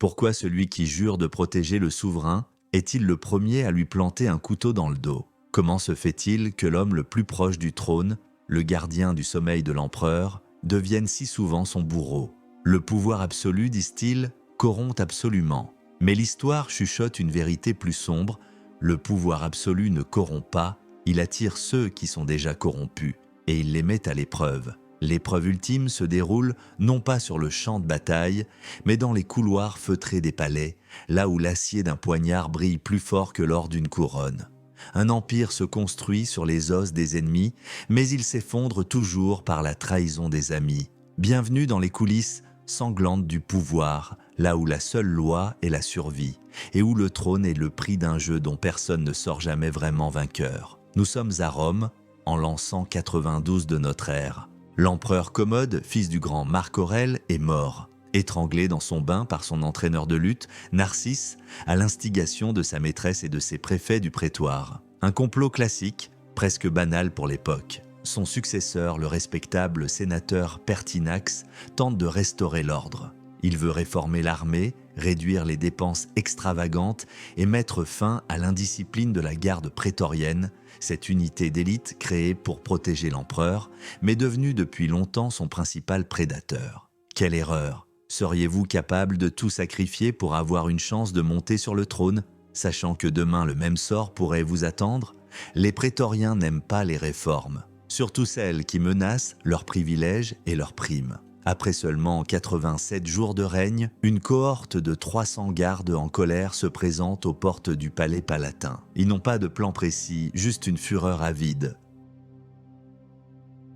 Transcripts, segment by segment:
Pourquoi celui qui jure de protéger le souverain est-il le premier à lui planter un couteau dans le dos? Comment se fait-il que l'homme le plus proche du trône, le gardien du sommeil de l'empereur, devienne si souvent son bourreau? Le pouvoir absolu, disent-ils, corrompt absolument. Mais l'histoire chuchote une vérité plus sombre. Le pouvoir absolu ne corrompt pas, il attire ceux qui sont déjà corrompus, et il les met à l'épreuve. L'épreuve ultime se déroule non pas sur le champ de bataille, mais dans les couloirs feutrés des palais, là où l'acier d'un poignard brille plus fort que l'or d'une couronne. Un empire se construit sur les os des ennemis, mais il s'effondre toujours par la trahison des amis. Bienvenue dans les coulisses sanglantes du pouvoir, là où la seule loi est la survie, et où le trône est le prix d'un jeu dont personne ne sort jamais vraiment vainqueur. Nous sommes à Rome, en l'an 192 de notre ère. L'empereur Commode, fils du grand Marc Aurèle, est mort, étranglé dans son bain par son entraîneur de lutte, Narcisse, à l'instigation de sa maîtresse et de ses préfets du prétoire. Un complot classique, presque banal pour l'époque. Son successeur, le respectable sénateur Pertinax, tente de restaurer l'ordre. Il veut réformer l'armée, réduire les dépenses extravagantes et mettre fin à l'indiscipline de la garde prétorienne, cette unité d'élite créée pour protéger l'empereur, mais devenue depuis longtemps son principal prédateur. Quelle erreur! Seriez-vous capable de tout sacrifier pour avoir une chance de monter sur le trône, sachant que demain le même sort pourrait vous attendre? Les prétoriens n'aiment pas les réformes, surtout celles qui menacent leurs privilèges et leurs primes. Après seulement 87 jours de règne, une cohorte de 300 gardes en colère se présente aux portes du palais palatin. Ils n'ont pas de plan précis, juste une fureur avide.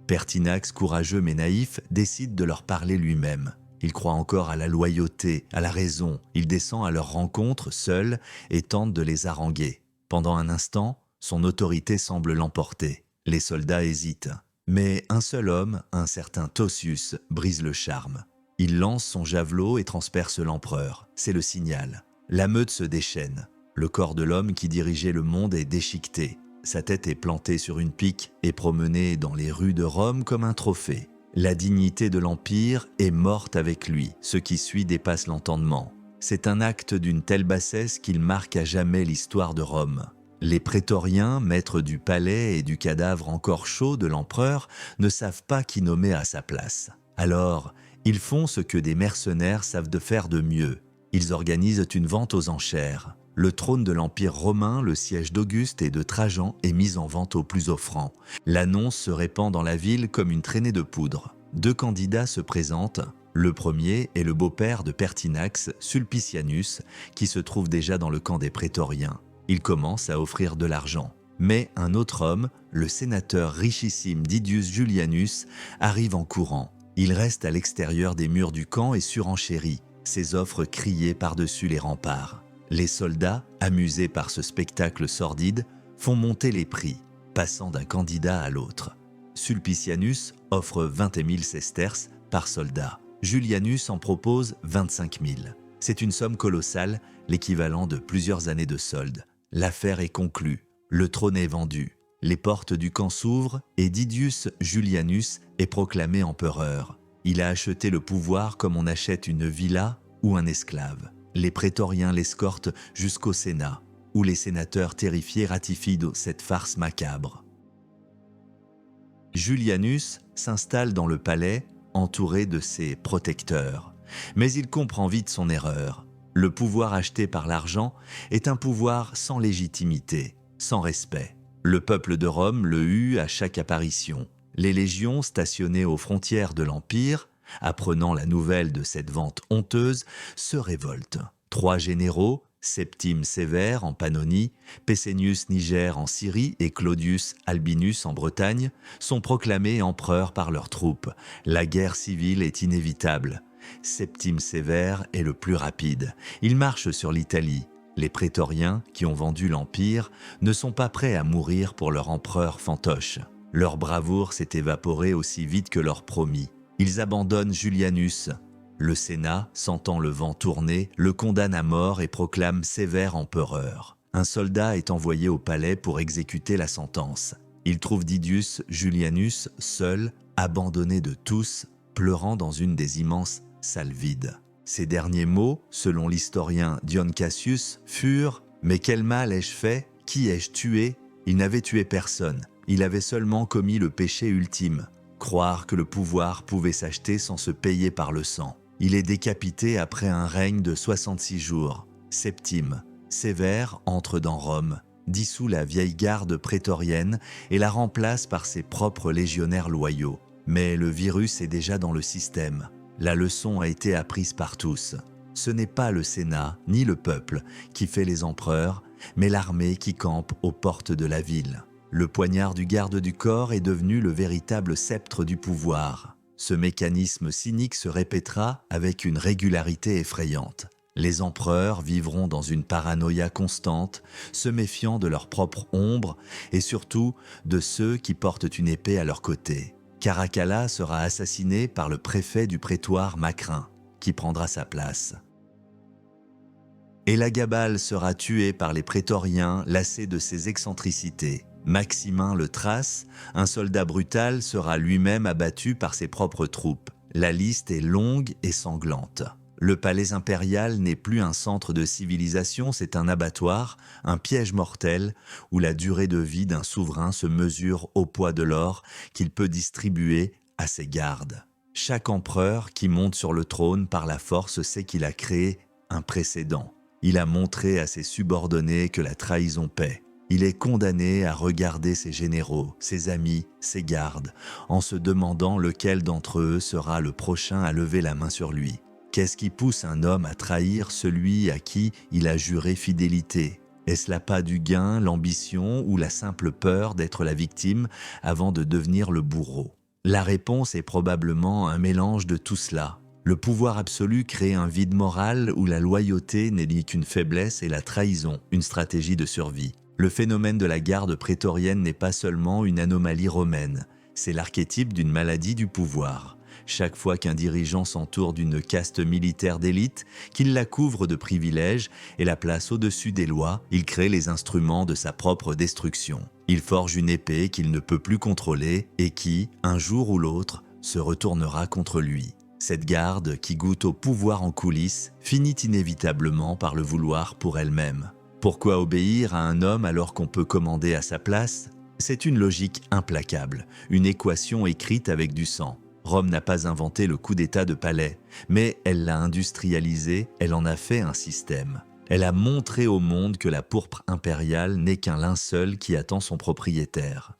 Pertinax, courageux mais naïf, décide de leur parler lui-même. Il croit encore à la loyauté, à la raison. Il descend à leur rencontre, seul, et tente de les haranguer. Pendant un instant, son autorité semble l'emporter. Les soldats hésitent. Mais un seul homme, un certain Tosius, brise le charme. Il lance son javelot et transperce l'empereur. C'est le signal. La meute se déchaîne. Le corps de l'homme qui dirigeait le monde est déchiqueté. Sa tête est plantée sur une pique et promenée dans les rues de Rome comme un trophée. La dignité de l'Empire est morte avec lui. Ce qui suit dépasse l'entendement. C'est un acte d'une telle bassesse qu'il marque à jamais l'histoire de Rome. Les prétoriens, maîtres du palais et du cadavre encore chaud de l'empereur, ne savent pas qui nommer à sa place. Alors, ils font ce que des mercenaires savent de faire de mieux. Ils organisent une vente aux enchères. Le trône de l'Empire romain, le siège d'Auguste et de Trajan est mis en vente au plus offrant. L'annonce se répand dans la ville comme une traînée de poudre. 2 candidats se présentent. Le premier est le beau-père de Pertinax, Sulpicianus, qui se trouve déjà dans le camp des prétoriens. Il commence à offrir de l'argent. Mais un autre homme, le sénateur richissime Didius Julianus, arrive en courant. Il reste à l'extérieur des murs du camp et surenchérit, ses offres criées par-dessus les remparts. Les soldats, amusés par ce spectacle sordide, font monter les prix, passant d'un candidat à l'autre. Sulpicianus offre 20 000 sesterces par soldat. Julianus en propose 25 000. C'est une somme colossale, l'équivalent de plusieurs années de solde. L'affaire est conclue, le trône est vendu, les portes du camp s'ouvrent et Didius Julianus est proclamé empereur. Il a acheté le pouvoir comme on achète une villa ou un esclave. Les prétoriens l'escortent jusqu'au Sénat, où les sénateurs terrifiés ratifient cette farce macabre. Julianus s'installe dans le palais, entouré de ses protecteurs. Mais il comprend vite son erreur. Le pouvoir acheté par l'argent est un pouvoir sans légitimité, sans respect. Le peuple de Rome le hue à chaque apparition. Les légions stationnées aux frontières de l'Empire, apprenant la nouvelle de cette vente honteuse, se révoltent. 3 généraux, Septime Sévère en Pannonie, Pescennius Niger en Syrie et Claudius Albinus en Bretagne, sont proclamés empereurs par leurs troupes. La guerre civile est inévitable. Septime Sévère est le plus rapide. Il marche sur l'Italie. Les prétoriens, qui ont vendu l'Empire, ne sont pas prêts à mourir pour leur empereur fantoche. Leur bravoure s'est évaporée aussi vite que leur promis. Ils abandonnent Julianus. Le Sénat, sentant le vent tourner, le condamne à mort et proclame Sévère empereur. Un soldat est envoyé au palais pour exécuter la sentence. Il trouve Didius Julianus seul, abandonné de tous, pleurant dans une des immenses salles vides. Ses derniers mots, selon l'historien Dion Cassius, furent « Mais quel mal ai-je fait? Qui ai-je tué ?» Il n'avait tué personne, il avait seulement commis le péché ultime, croire que le pouvoir pouvait s'acheter sans se payer par le sang. Il est décapité après un règne de 66 jours. Septime, sévère, entre dans Rome, dissout la vieille garde prétorienne et la remplace par ses propres légionnaires loyaux. Mais le virus est déjà dans le système. La leçon a été apprise par tous. Ce n'est pas le Sénat ni le peuple qui fait les empereurs, mais l'armée qui campe aux portes de la ville. Le poignard du garde du corps est devenu le véritable sceptre du pouvoir. Ce mécanisme cynique se répétera avec une régularité effrayante. Les empereurs vivront dans une paranoïa constante, se méfiant de leur propre ombre et surtout de ceux qui portent une épée à leur côté. Caracalla sera assassiné par le préfet du prétoire Macrin, qui prendra sa place. Élagabal sera tué par les prétoriens lassés de ses excentricités. Maximin le Thrace, un soldat brutal, sera lui-même abattu par ses propres troupes. La liste est longue et sanglante. Le palais impérial n'est plus un centre de civilisation, c'est un abattoir, un piège mortel où la durée de vie d'un souverain se mesure au poids de l'or qu'il peut distribuer à ses gardes. Chaque empereur qui monte sur le trône par la force sait qu'il a créé un précédent. Il a montré à ses subordonnés que la trahison paie. Il est condamné à regarder ses généraux, ses amis, ses gardes, en se demandant lequel d'entre eux sera le prochain à lever la main sur lui. Qu'est-ce qui pousse un homme à trahir celui à qui il a juré fidélité? Est-ce l'appât du gain, l'ambition ou la simple peur d'être la victime avant de devenir le bourreau? La réponse est probablement un mélange de tout cela. Le pouvoir absolu crée un vide moral où la loyauté n'est ni qu'une faiblesse et la trahison, une stratégie de survie. Le phénomène de la garde prétorienne n'est pas seulement une anomalie romaine, c'est l'archétype d'une maladie du pouvoir. Chaque fois qu'un dirigeant s'entoure d'une caste militaire d'élite, qu'il la couvre de privilèges et la place au-dessus des lois, il crée les instruments de sa propre destruction. Il forge une épée qu'il ne peut plus contrôler et qui, un jour ou l'autre, se retournera contre lui. Cette garde, qui goûte au pouvoir en coulisses, finit inévitablement par le vouloir pour elle-même. Pourquoi obéir à un homme alors qu'on peut commander à sa place? C'est une logique implacable, une équation écrite avec du sang. Rome n'a pas inventé le coup d'état de palais, mais elle l'a industrialisé, elle en a fait un système. Elle a montré au monde que la pourpre impériale n'est qu'un linceul qui attend son propriétaire.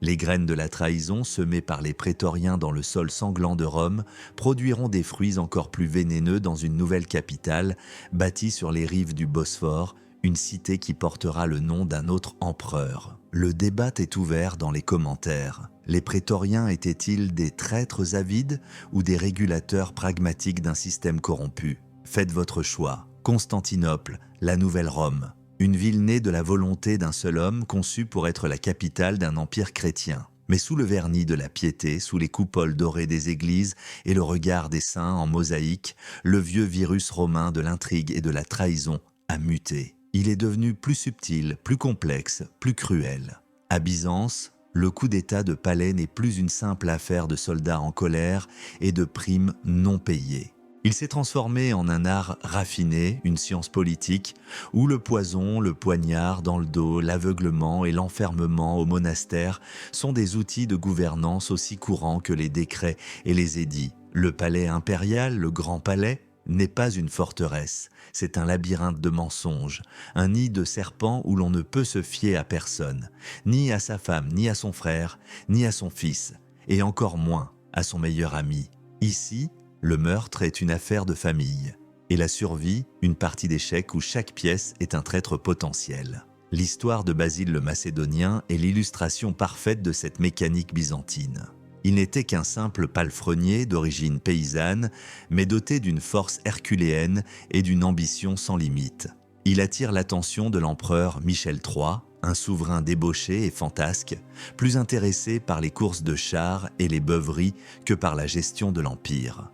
Les graines de la trahison semées par les prétoriens dans le sol sanglant de Rome produiront des fruits encore plus vénéneux dans une nouvelle capitale, bâtie sur les rives du Bosphore, une cité qui portera le nom d'un autre empereur. Le débat est ouvert dans les commentaires. Les prétoriens étaient-ils des traîtres avides ou des régulateurs pragmatiques d'un système corrompu? Faites votre choix. Constantinople, la nouvelle Rome. Une ville née de la volonté d'un seul homme conçue pour être la capitale d'un empire chrétien. Mais sous le vernis de la piété, sous les coupoles dorées des églises et le regard des saints en mosaïque, le vieux virus romain de l'intrigue et de la trahison a muté. Il est devenu plus subtil, plus complexe, plus cruel. À Byzance, le coup d'état de palais n'est plus une simple affaire de soldats en colère et de primes non payées. Il s'est transformé en un art raffiné, une science politique, où le poison, le poignard dans le dos, l'aveuglement et l'enfermement au monastère sont des outils de gouvernance aussi courants que les décrets et les édits. Le palais impérial, le grand palais, n'est pas une forteresse, c'est un labyrinthe de mensonges, un nid de serpents où l'on ne peut se fier à personne, ni à sa femme, ni à son frère, ni à son fils, et encore moins à son meilleur ami. Ici, le meurtre est une affaire de famille, et la survie, une partie d'échecs où chaque pièce est un traître potentiel. L'histoire de Basile le Macédonien est l'illustration parfaite de cette mécanique byzantine. Il n'était qu'un simple palefrenier d'origine paysanne, mais doté d'une force herculéenne et d'une ambition sans limite. Il attire l'attention de l'empereur Michel III, un souverain débauché et fantasque, plus intéressé par les courses de chars et les beuveries que par la gestion de l'empire.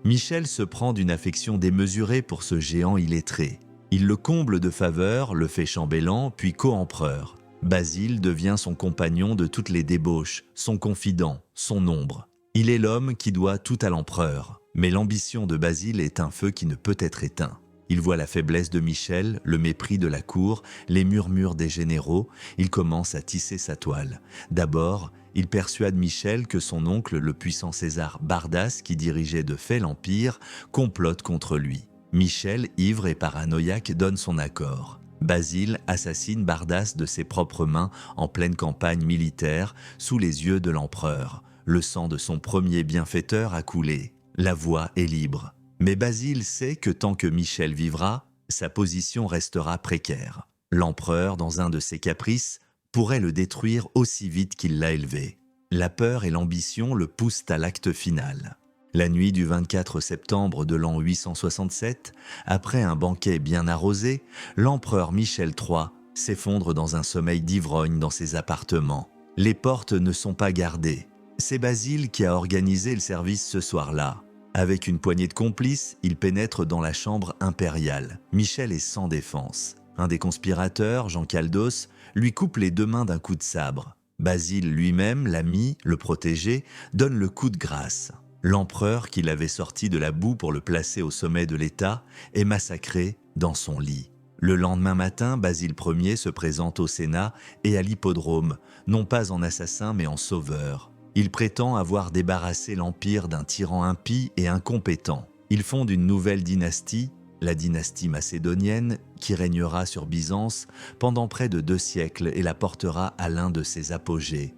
Michel se prend d'une affection démesurée pour ce géant illettré. Il le comble de faveurs, le fait chambellan, puis co-empereur. Basile devient son compagnon de toutes les débauches, son confident, son ombre. Il est l'homme qui doit tout à l'empereur. Mais l'ambition de Basile est un feu qui ne peut être éteint. Il voit la faiblesse de Michel, le mépris de la cour, les murmures des généraux. Il commence à tisser sa toile. D'abord, il persuade Michel que son oncle, le puissant César Bardas, qui dirigeait de fait l'Empire, complote contre lui. Michel, ivre et paranoïaque, donne son accord. Basile assassine Bardas de ses propres mains en pleine campagne militaire, sous les yeux de l'empereur. Le sang de son premier bienfaiteur a coulé. La voie est libre. Mais Basile sait que tant que Michel vivra, sa position restera précaire. L'empereur, dans un de ses caprices, pourrait le détruire aussi vite qu'il l'a élevé. La peur et l'ambition le poussent à l'acte final. La nuit du 24 septembre de l'an 867, après un banquet bien arrosé, l'empereur Michel III s'effondre dans un sommeil d'ivrogne dans ses appartements. Les portes ne sont pas gardées. C'est Basile qui a organisé le service ce soir-là. Avec une poignée de complices, il pénètre dans la chambre impériale. Michel est sans défense. Un des conspirateurs, Jean Caldos, lui coupe les deux mains d'un coup de sabre. Basile lui-même, l'ami, le protégé, donne le coup de grâce. L'empereur, qui l'avait sorti de la boue pour le placer au sommet de l'État, est massacré dans son lit. Le lendemain matin, Basile Ier se présente au Sénat et à l'hippodrome, non pas en assassin mais en sauveur. Il prétend avoir débarrassé l'Empire d'un tyran impie et incompétent. Il fonde une nouvelle dynastie, la dynastie macédonienne, qui régnera sur Byzance pendant près de 2 siècles et la portera à l'un de ses apogées.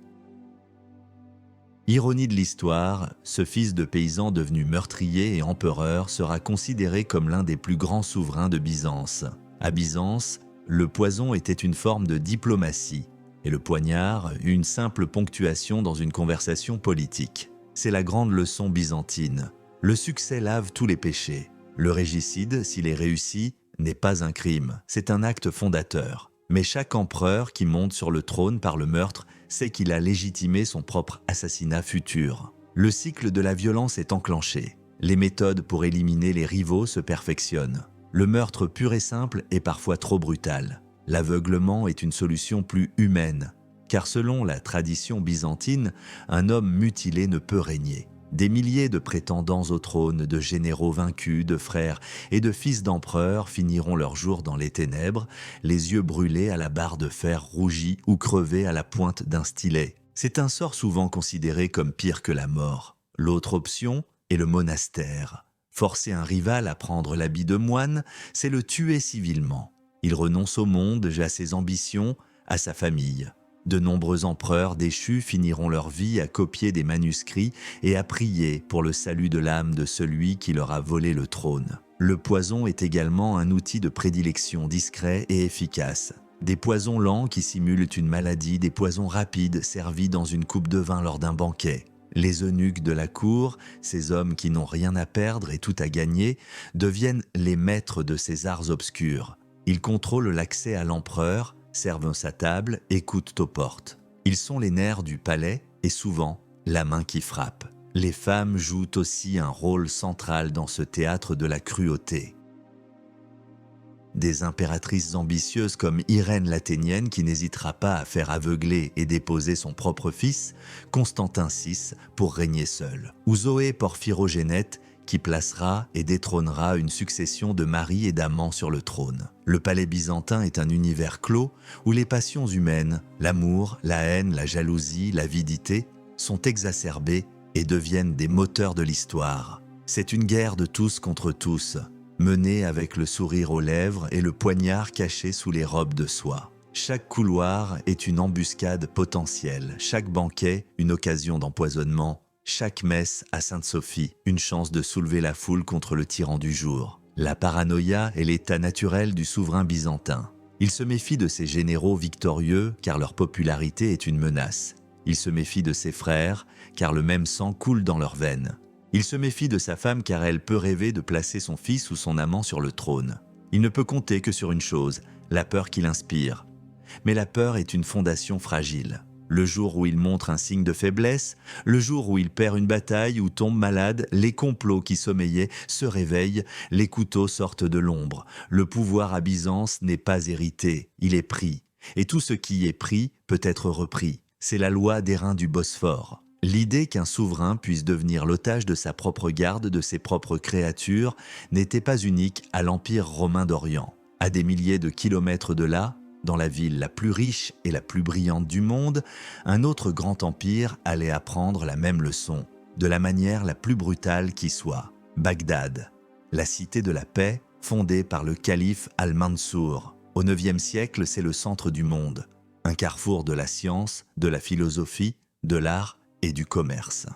Ironie de l'histoire, ce fils de paysan devenu meurtrier et empereur sera considéré comme l'un des plus grands souverains de Byzance. À Byzance, le poison était une forme de diplomatie. Et le poignard, une simple ponctuation dans une conversation politique. C'est la grande leçon byzantine. Le succès lave tous les péchés. Le régicide, s'il est réussi, n'est pas un crime, c'est un acte fondateur. Mais chaque empereur qui monte sur le trône par le meurtre sait qu'il a légitimé son propre assassinat futur. Le cycle de la violence est enclenché. Les méthodes pour éliminer les rivaux se perfectionnent. Le meurtre pur et simple est parfois trop brutal. L'aveuglement est une solution plus humaine, car selon la tradition byzantine, un homme mutilé ne peut régner. Des milliers de prétendants au trône, de généraux vaincus, de frères et de fils d'empereurs finiront leur jour dans les ténèbres, les yeux brûlés à la barre de fer rougie ou crevés à la pointe d'un stylet. C'est un sort souvent considéré comme pire que la mort. L'autre option est le monastère. Forcer un rival à prendre l'habit de moine, c'est le tuer civilement. Il renonce au monde, à ses ambitions, à sa famille. De nombreux empereurs déchus finiront leur vie à copier des manuscrits et à prier pour le salut de l'âme de celui qui leur a volé le trône. Le poison est également un outil de prédilection discret et efficace. Des poisons lents qui simulent une maladie, des poisons rapides servis dans une coupe de vin lors d'un banquet. Les eunuques de la cour, ces hommes qui n'ont rien à perdre et tout à gagner, deviennent les maîtres de ces arts obscurs. Ils contrôlent l'accès à l'empereur, servent sa table, écoutent aux portes. Ils sont les nerfs du palais et souvent la main qui frappe. Les femmes jouent aussi un rôle central dans ce théâtre de la cruauté. Des impératrices ambitieuses comme Irène l'Athénienne qui n'hésitera pas à faire aveugler et déposer son propre fils, Constantin VI, pour régner seul, ou Zoé Porphyrogénète qui placera et détrônera une succession de maris et d'amants sur le trône. Le palais byzantin est un univers clos où les passions humaines, l'amour, la haine, la jalousie, l'avidité, sont exacerbées et deviennent des moteurs de l'histoire. C'est une guerre de tous contre tous, menée avec le sourire aux lèvres et le poignard caché sous les robes de soie. Chaque couloir est une embuscade potentielle, chaque banquet une occasion d'empoisonnement, chaque messe à Sainte-Sophie, une chance de soulever la foule contre le tyran du jour. La paranoïa est l'état naturel du souverain byzantin. Il se méfie de ses généraux victorieux car leur popularité est une menace. Il se méfie de ses frères car le même sang coule dans leurs veines. Il se méfie de sa femme car elle peut rêver de placer son fils ou son amant sur le trône. Il ne peut compter que sur une chose, la peur qu'il inspire. Mais la peur est une fondation fragile. Le jour où il montre un signe de faiblesse, le jour où il perd une bataille ou tombe malade, les complots qui sommeillaient se réveillent, les couteaux sortent de l'ombre. Le pouvoir à Byzance n'est pas hérité, il est pris. Et tout ce qui est pris peut être repris. C'est la loi d'airain du Bosphore. L'idée qu'un souverain puisse devenir l'otage de sa propre garde, de ses propres créatures, n'était pas unique à l'Empire romain d'Orient. À des milliers de kilomètres de là, dans la ville la plus riche et la plus brillante du monde, un autre grand empire allait apprendre la même leçon, de la manière la plus brutale qui soit. Bagdad, la cité de la paix, fondée par le calife Al-Mansour. Au IXe siècle, c'est le centre du monde, un carrefour de la science, de la philosophie, de l'art et du commerce.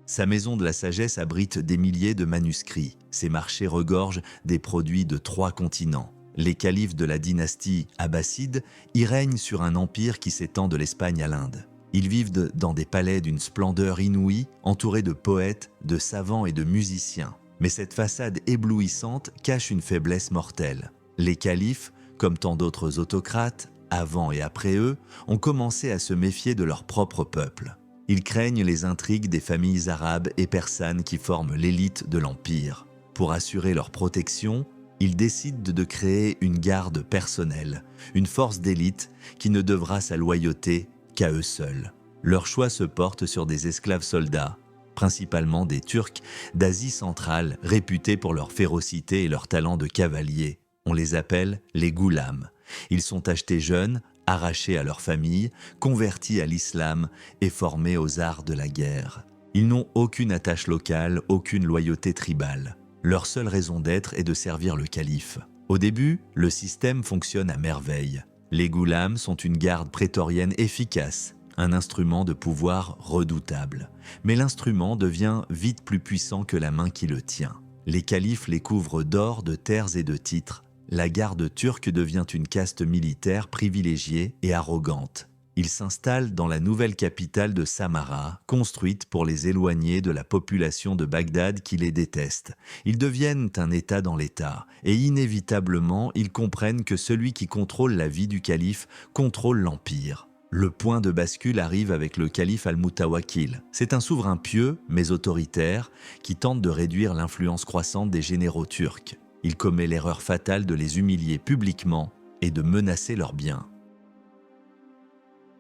Sa maison de la sagesse abrite des milliers de manuscrits. Ses marchés regorgent des produits de 3 continents. Les califes de la dynastie abbasside y règnent sur un empire qui s'étend de l'Espagne à l'Inde. Ils vivent dans des palais d'une splendeur inouïe, entourés de poètes, de savants et de musiciens. Mais cette façade éblouissante cache une faiblesse mortelle. Les califes, comme tant d'autres autocrates, avant et après eux, ont commencé à se méfier de leur propre peuple. Ils craignent les intrigues des familles arabes et persanes qui forment l'élite de l'Empire. Pour assurer leur protection, ils décident de créer une garde personnelle, une force d'élite qui ne devra sa loyauté qu'à eux seuls. Leur choix se porte sur des esclaves soldats, principalement des Turcs d'Asie centrale, réputés pour leur férocité et leur talent de cavalier. On les appelle les goulams. Ils sont achetés jeunes, arrachés à leur famille, convertis à l'islam et formés aux arts de la guerre. Ils n'ont aucune attache locale, aucune loyauté tribale. Leur seule raison d'être est de servir le calife. Au début, le système fonctionne à merveille. Les goulams sont une garde prétorienne efficace, un instrument de pouvoir redoutable. Mais l'instrument devient vite plus puissant que la main qui le tient. Les califes les couvrent d'or, de terres et de titres. La garde turque devient une caste militaire privilégiée et arrogante. Ils s'installent dans la nouvelle capitale de Samarra, construite pour les éloigner de la population de Bagdad qui les déteste. Ils deviennent un État dans l'État, et inévitablement, ils comprennent que celui qui contrôle la vie du calife contrôle l'Empire. Le point de bascule arrive avec le calife Al-Mutawakkil. C'est un souverain pieux, mais autoritaire, qui tente de réduire l'influence croissante des généraux turcs. Il commet l'erreur fatale de les humilier publiquement et de menacer leurs biens.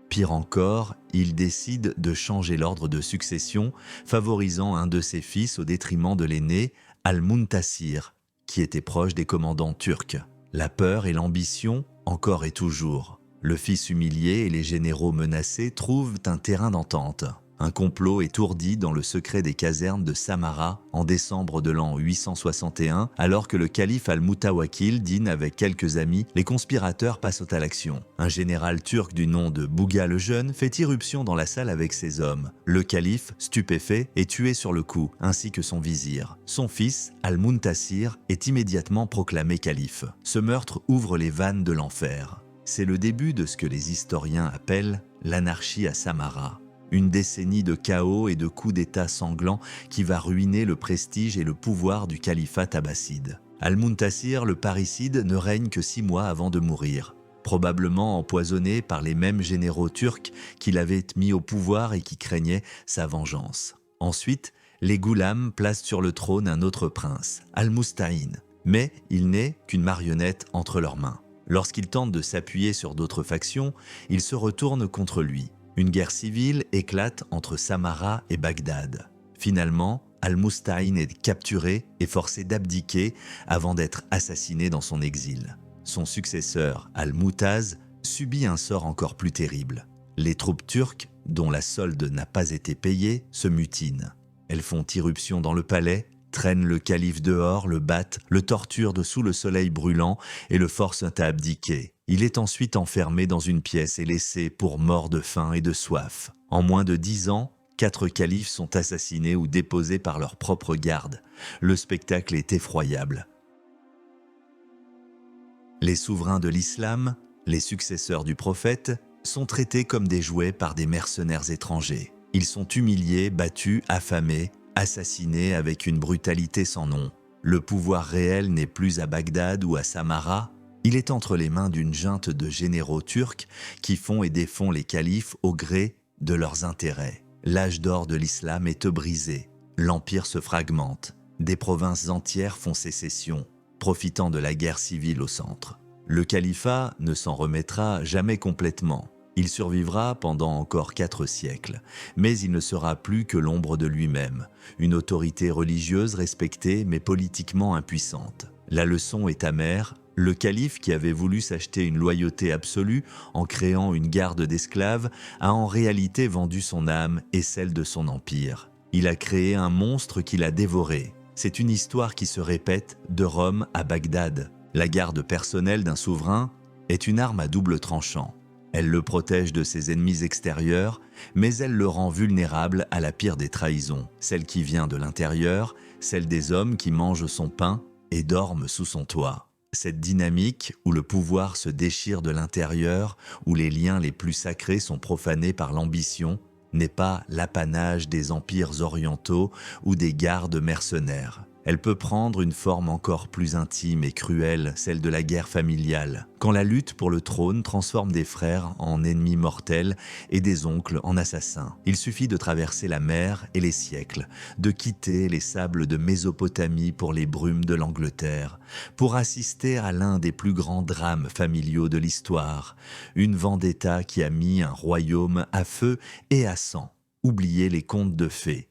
Pire encore, il décide de changer l'ordre de succession, favorisant un de ses fils au détriment de l'aîné, Al-Muntasir, qui était proche des commandants turcs. La peur et l'ambition, encore et toujours. Le fils humilié et les généraux menacés trouvent un terrain d'entente. Un complot est ourdi dans le secret des casernes de Samarra en décembre de l'an 861, alors que le calife Al-Mutawakkil dîne avec quelques amis, les conspirateurs passent à l'action. Un général turc du nom de Bouga le Jeune fait irruption dans la salle avec ses hommes. Le calife, stupéfait, est tué sur le coup, ainsi que son vizir. Son fils, Al-Muntasir, est immédiatement proclamé calife. Ce meurtre ouvre les vannes de l'enfer. C'est le début de ce que les historiens appellent l'anarchie à Samarra. Une décennie de chaos et de coups d'État sanglants qui va ruiner le prestige et le pouvoir du califat abbasside. Al-Muntasir, le parricide, ne règne que 6 mois avant de mourir, probablement empoisonné par les mêmes généraux turcs qui l'avaient mis au pouvoir et qui craignaient sa vengeance. Ensuite, les goulams placent sur le trône un autre prince, Al-Musta'in, mais il n'est qu'une marionnette entre leurs mains. Lorsqu'il tente de s'appuyer sur d'autres factions, ils se retournent contre lui. Une guerre civile éclate entre Samarra et Bagdad. Finalement, Al-Musta'in est capturé et forcé d'abdiquer avant d'être assassiné dans son exil. Son successeur, Al-Mu'taz, subit un sort encore plus terrible. Les troupes turques, dont la solde n'a pas été payée, se mutinent. Elles font irruption dans le palais, traînent le calife dehors, le battent, le torturent sous le soleil brûlant et le forcent à abdiquer. Il est ensuite enfermé dans une pièce et laissé pour mort de faim et de soif. En moins de 10 ans, 4 califes sont assassinés ou déposés par leur propre garde. Le spectacle est effroyable. Les souverains de l'islam, les successeurs du prophète, sont traités comme des jouets par des mercenaires étrangers. Ils sont humiliés, battus, affamés, assassinés avec une brutalité sans nom. Le pouvoir réel n'est plus à Bagdad ou à Samarra, il est entre les mains d'une junte de généraux turcs qui font et défont les califes au gré de leurs intérêts. L'âge d'or de l'islam est brisé, l'empire se fragmente, des provinces entières font sécession, profitant de la guerre civile au centre. Le califat ne s'en remettra jamais complètement. Il survivra pendant encore 4 siècles, mais il ne sera plus que l'ombre de lui-même, une autorité religieuse respectée mais politiquement impuissante. La leçon est amère, le calife qui avait voulu s'acheter une loyauté absolue en créant une garde d'esclaves a en réalité vendu son âme et celle de son empire. Il a créé un monstre qu'il a dévoré. C'est une histoire qui se répète de Rome à Bagdad. La garde personnelle d'un souverain est une arme à double tranchant. Elle le protège de ses ennemis extérieurs, mais elle le rend vulnérable à la pire des trahisons, celle qui vient de l'intérieur, celle des hommes qui mangent son pain et dorment sous son toit. Cette dynamique où le pouvoir se déchire de l'intérieur, où les liens les plus sacrés sont profanés par l'ambition, n'est pas l'apanage des empires orientaux ou des gardes mercenaires. Elle peut prendre une forme encore plus intime et cruelle, celle de la guerre familiale, quand la lutte pour le trône transforme des frères en ennemis mortels et des oncles en assassins. Il suffit de traverser la mer et les siècles, de quitter les sables de Mésopotamie pour les brumes de l'Angleterre, pour assister à l'un des plus grands drames familiaux de l'histoire, une vendetta qui a mis un royaume à feu et à sang. Oubliez les contes de fées.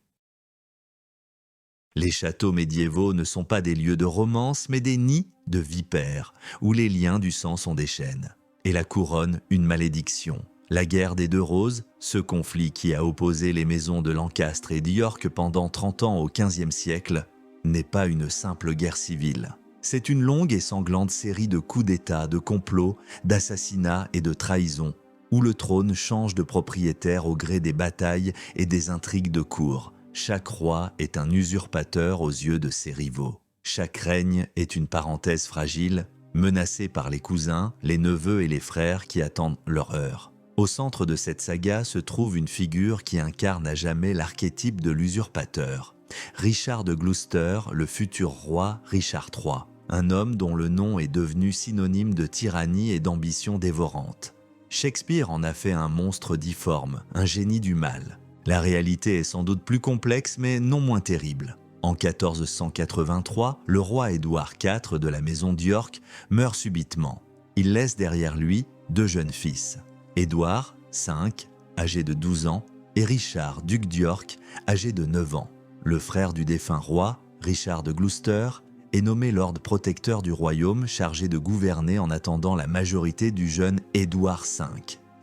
Les châteaux médiévaux ne sont pas des lieux de romance, mais des nids de vipères, où les liens du sang sont des chaînes. Et la couronne, une malédiction. La guerre des 2 roses, ce conflit qui a opposé les maisons de Lancastre et d'York pendant 30 ans au XVe siècle, n'est pas une simple guerre civile. C'est une longue et sanglante série de coups d'État, de complots, d'assassinats et de trahisons, où le trône change de propriétaire au gré des batailles et des intrigues de cour. Chaque roi est un usurpateur aux yeux de ses rivaux. Chaque règne est une parenthèse fragile, menacée par les cousins, les neveux et les frères qui attendent leur heure. Au centre de cette saga se trouve une figure qui incarne à jamais l'archétype de l'usurpateur. Richard de Gloucester, le futur roi Richard III. Un homme dont le nom est devenu synonyme de tyrannie et d'ambition dévorante. Shakespeare en a fait un monstre difforme, un génie du mal. La réalité est sans doute plus complexe, mais non moins terrible. En 1483, le roi Édouard IV de la maison d'York meurt subitement. Il laisse derrière lui 2 jeunes fils. Édouard, 5, âgé de 12 ans, et Richard, duc d'York, âgé de 9 ans. Le frère du défunt roi, Richard de Gloucester, est nommé lord protecteur du royaume chargé de gouverner en attendant la majorité du jeune Édouard V.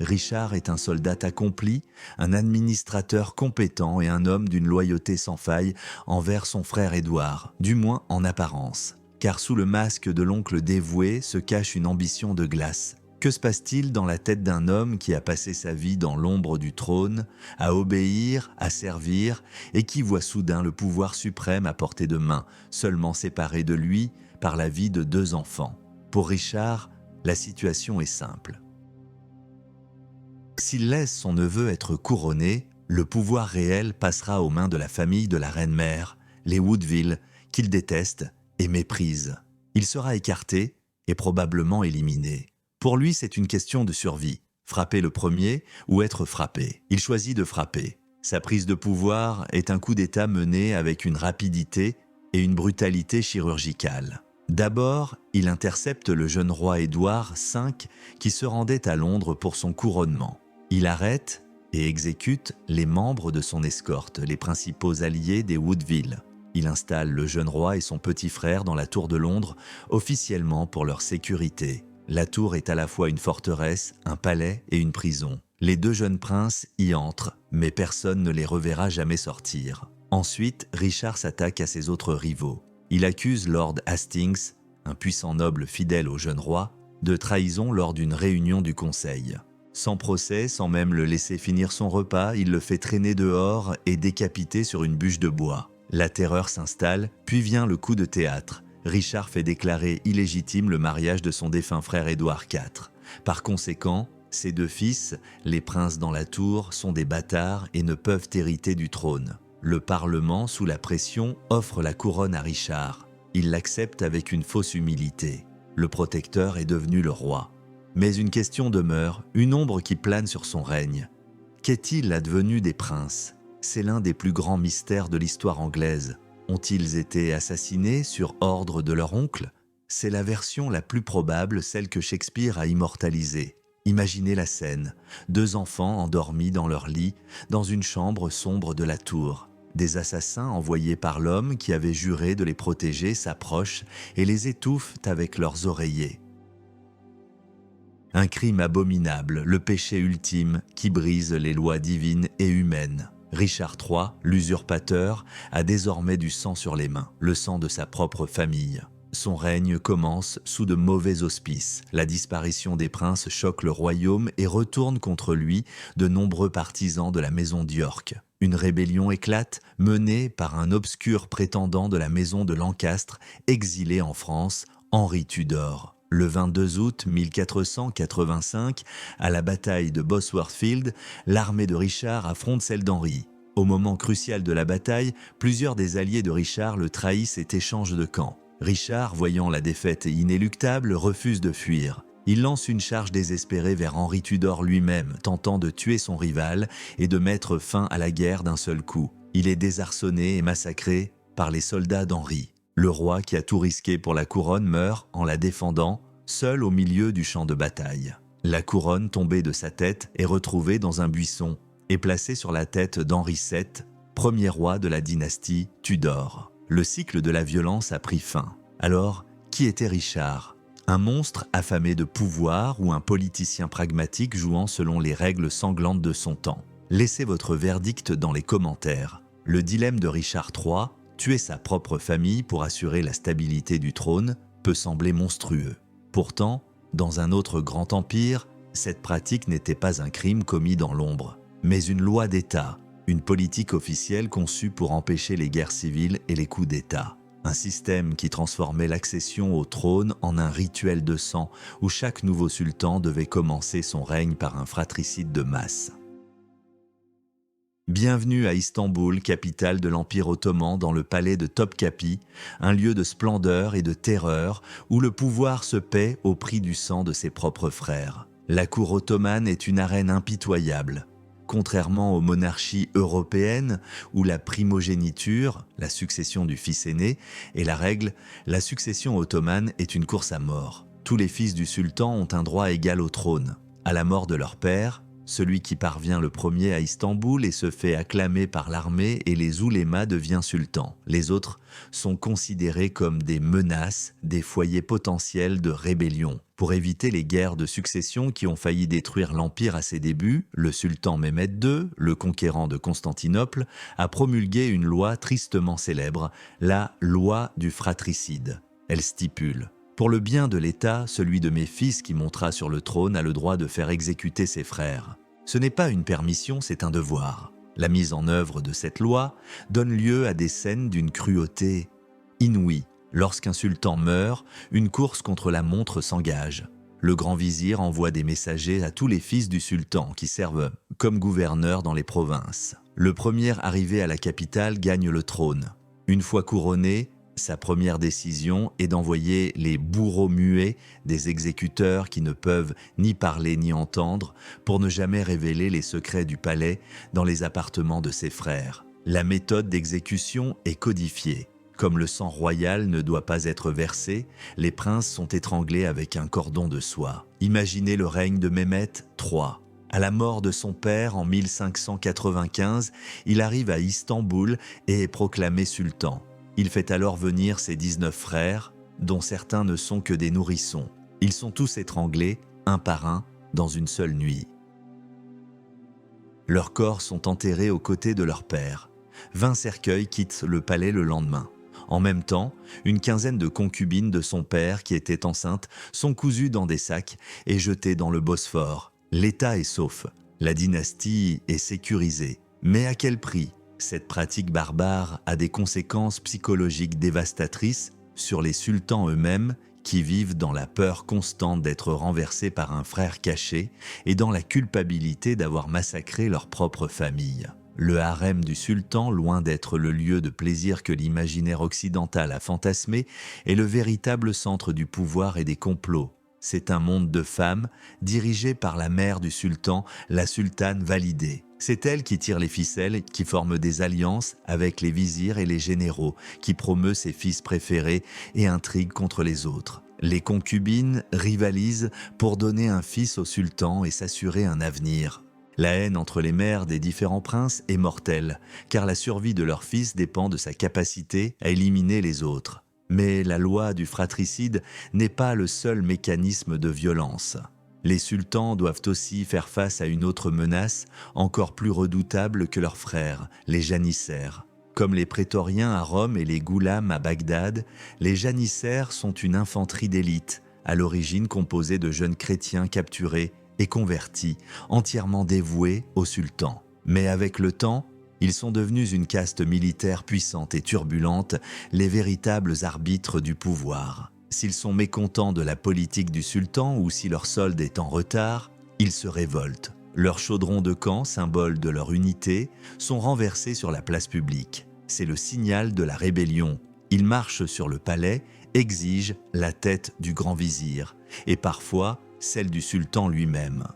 Richard est un soldat accompli, un administrateur compétent et un homme d'une loyauté sans faille envers son frère Édouard, du moins en apparence. Car sous le masque de l'oncle dévoué se cache une ambition de glace. Que se passe-t-il dans la tête d'un homme qui a passé sa vie dans l'ombre du trône, à obéir, à servir, et qui voit soudain le pouvoir suprême à portée de main, seulement séparé de lui par la vie de 2 enfants? Pour Richard, la situation est simple. S'il laisse son neveu être couronné, le pouvoir réel passera aux mains de la famille de la reine-mère, les Woodville, qu'il déteste et méprise. Il sera écarté et probablement éliminé. Pour lui, c'est une question de survie. Frapper le premier ou être frappé. Il choisit de frapper. Sa prise de pouvoir est un coup d'État mené avec une rapidité et une brutalité chirurgicale. D'abord, il intercepte le jeune roi Édouard V qui se rendait à Londres pour son couronnement. Il arrête et exécute les membres de son escorte, les principaux alliés des Woodville. Il installe le jeune roi et son petit frère dans la tour de Londres, officiellement pour leur sécurité. La tour est à la fois une forteresse, un palais et une prison. Les 2 jeunes princes y entrent, mais personne ne les reverra jamais sortir. Ensuite, Richard s'attaque à ses autres rivaux. Il accuse Lord Hastings, un puissant noble fidèle au jeune roi, de trahison lors d'une réunion du conseil. Sans procès, sans même le laisser finir son repas, il le fait traîner dehors et décapiter sur une bûche de bois. La terreur s'installe, puis vient le coup de théâtre. Richard fait déclarer illégitime le mariage de son défunt frère Édouard IV. Par conséquent, ses 2 fils, les princes dans la tour, sont des bâtards et ne peuvent hériter du trône. Le Parlement, sous la pression, offre la couronne à Richard. Il l'accepte avec une fausse humilité. Le protecteur est devenu le roi. Mais une question demeure, une ombre qui plane sur son règne. Qu'est-il advenu des princes? C'est l'un des plus grands mystères de l'histoire anglaise. Ont-ils été assassinés sur ordre de leur oncle? C'est la version la plus probable, celle que Shakespeare a immortalisée. Imaginez la scène, 2 enfants endormis dans leur lit, dans une chambre sombre de la tour. Des assassins envoyés par l'homme qui avait juré de les protéger s'approchent et les étouffent avec leurs oreillers. Un crime abominable, le péché ultime qui brise les lois divines et humaines. Richard III, l'usurpateur, a désormais du sang sur les mains, le sang de sa propre famille. Son règne commence sous de mauvais auspices. La disparition des princes choque le royaume et retourne contre lui de nombreux partisans de la maison d'York. Une rébellion éclate, menée par un obscur prétendant de la maison de Lancastre, exilé en France, Henri Tudor. Le 22 août 1485, à la bataille de Bosworth Field, l'armée de Richard affronte celle d'Henri. Au moment crucial de la bataille, plusieurs des alliés de Richard le trahissent et échangent de camp. Richard, voyant la défaite inéluctable, refuse de fuir. Il lance une charge désespérée vers Henri Tudor lui-même, tentant de tuer son rival et de mettre fin à la guerre d'un seul coup. Il est désarçonné et massacré par les soldats d'Henri. Le roi, qui a tout risqué pour la couronne, meurt en la défendant, seul au milieu du champ de bataille. La couronne, tombée de sa tête, est retrouvée dans un buisson et placée sur la tête d'Henri VII, premier roi de la dynastie Tudor. Le cycle de la violence a pris fin. Alors, qui était Richard ? Un monstre affamé de pouvoir ou un politicien pragmatique jouant selon les règles sanglantes de son temps ? Laissez votre verdict dans les commentaires. Le dilemme de Richard III, tuer sa propre famille pour assurer la stabilité du trône, peut sembler monstrueux. Pourtant, dans un autre grand empire, cette pratique n'était pas un crime commis dans l'ombre, mais une loi d'État, une politique officielle conçue pour empêcher les guerres civiles et les coups d'État. Un système qui transformait l'accession au trône en un rituel de sang où chaque nouveau sultan devait commencer son règne par un fratricide de masse. Bienvenue à Istanbul, capitale de l'Empire ottoman, dans le palais de Topkapi, un lieu de splendeur et de terreur où le pouvoir se paie au prix du sang de ses propres frères. La cour ottomane est une arène impitoyable. Contrairement aux monarchies européennes où la primogéniture, la succession du fils aîné, est la règle, la succession ottomane est une course à mort. Tous les fils du sultan ont un droit égal au trône. À la mort de leur père, celui qui parvient le premier à Istanbul et se fait acclamer par l'armée et les oulémas devient sultan. Les autres sont considérés comme des menaces, des foyers potentiels de rébellion. Pour éviter les guerres de succession qui ont failli détruire l'Empire à ses débuts, le sultan Mehmed II, le conquérant de Constantinople, a promulgué une loi tristement célèbre, la loi du fratricide. Elle stipule: pour le bien de l'État, celui de mes fils qui montera sur le trône a le droit de faire exécuter ses frères. Ce n'est pas une permission, c'est un devoir. La mise en œuvre de cette loi donne lieu à des scènes d'une cruauté inouïe. Lorsqu'un sultan meurt, une course contre la montre s'engage. Le grand vizir envoie des messagers à tous les fils du sultan qui servent comme gouverneurs dans les provinces. Le premier arrivé à la capitale gagne le trône. Une fois couronné, sa première décision est d'envoyer les bourreaux muets, des exécuteurs qui ne peuvent ni parler ni entendre, pour ne jamais révéler les secrets du palais dans les appartements de ses frères. La méthode d'exécution est codifiée. Comme le sang royal ne doit pas être versé, les princes sont étranglés avec un cordon de soie. Imaginez le règne de Mehmet III. À la mort de son père en 1595, il arrive à Istanbul et est proclamé sultan. Il fait alors venir ses 19 frères, dont certains ne sont que des nourrissons. Ils sont tous étranglés, un par un, dans une seule nuit. Leurs corps sont enterrés aux côtés de leur père. 20 cercueils quittent le palais le lendemain. En même temps, une quinzaine de concubines de son père, qui étaient enceintes, sont cousues dans des sacs et jetées dans le Bosphore. L'État est sauf. La dynastie est sécurisée. Mais à quel prix ? Cette pratique barbare a des conséquences psychologiques dévastatrices sur les sultans eux-mêmes qui vivent dans la peur constante d'être renversés par un frère caché et dans la culpabilité d'avoir massacré leur propre famille. Le harem du sultan, loin d'être le lieu de plaisir que l'imaginaire occidental a fantasmé, est le véritable centre du pouvoir et des complots. C'est un monde de femmes dirigé par la mère du sultan, la sultane validée. C'est elle qui tire les ficelles, qui forme des alliances avec les vizirs et les généraux, qui promeut ses fils préférés et intrigue contre les autres. Les concubines rivalisent pour donner un fils au sultan et s'assurer un avenir. La haine entre les mères des différents princes est mortelle, car la survie de leur fils dépend de sa capacité à éliminer les autres. Mais la loi du fratricide n'est pas le seul mécanisme de violence. Les sultans doivent aussi faire face à une autre menace, encore plus redoutable que leurs frères, les janissaires. Comme les prétoriens à Rome et les goulams à Bagdad, les janissaires sont une infanterie d'élite, à l'origine composée de jeunes chrétiens capturés et convertis, entièrement dévoués au sultan. Mais avec le temps, ils sont devenus une caste militaire puissante et turbulente, les véritables arbitres du pouvoir. S'ils sont mécontents de la politique du sultan ou si leur solde est en retard, ils se révoltent. Leurs chaudrons de camp, symbole de leur unité, sont renversés sur la place publique. C'est le signal de la rébellion. Ils marchent sur le palais, exigent la tête du grand vizir, et parfois celle du sultan lui-même.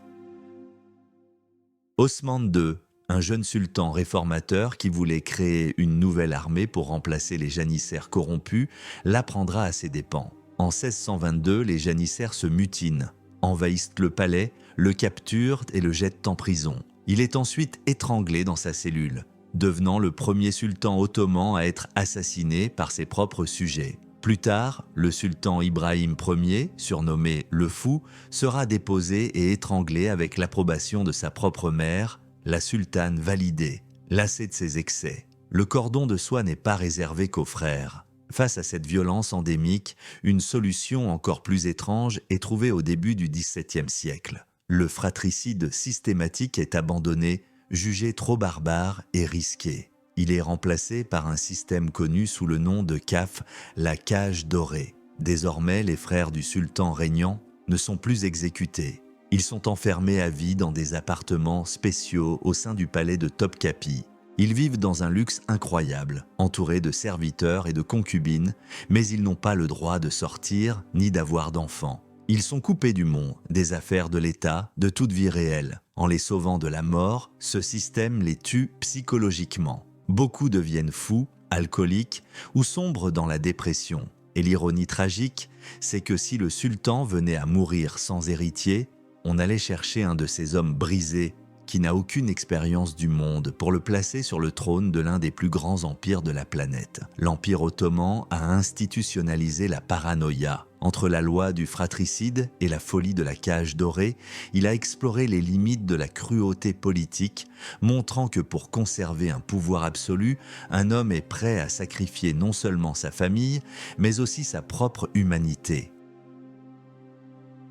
Osman II, un jeune sultan réformateur qui voulait créer une nouvelle armée pour remplacer les janissaires corrompus, l'apprendra à ses dépens. En 1622, les janissaires se mutinent, envahissent le palais, le capturent et le jettent en prison. Il est ensuite étranglé dans sa cellule, devenant le premier sultan ottoman à être assassiné par ses propres sujets. Plus tard, le sultan Ibrahim Ier, surnommé le Fou, sera déposé et étranglé avec l'approbation de sa propre mère, la sultane Validée, lassée de ses excès. Le cordon de soie n'est pas réservé qu'aux frères. Face à cette violence endémique, une solution encore plus étrange est trouvée au début du XVIIe siècle. Le fratricide systématique est abandonné, jugé trop barbare et risqué. Il est remplacé par un système connu sous le nom de CAF, la cage dorée. Désormais, les frères du sultan régnant ne sont plus exécutés. Ils sont enfermés à vie dans des appartements spéciaux au sein du palais de Topkapi. Ils vivent dans un luxe incroyable, entourés de serviteurs et de concubines, mais ils n'ont pas le droit de sortir ni d'avoir d'enfants. Ils sont coupés du monde, des affaires de l'État, de toute vie réelle. En les sauvant de la mort, ce système les tue psychologiquement. Beaucoup deviennent fous, alcooliques ou sombrent dans la dépression. Et l'ironie tragique, c'est que si le sultan venait à mourir sans héritier, on allait chercher un de ces hommes brisés qui n'a aucune expérience du monde pour le placer sur le trône de l'un des plus grands empires de la planète. L'Empire ottoman a institutionnalisé la paranoïa. Entre la loi du fratricide et la folie de la cage dorée, il a exploré les limites de la cruauté politique, montrant que pour conserver un pouvoir absolu, un homme est prêt à sacrifier non seulement sa famille, mais aussi sa propre humanité.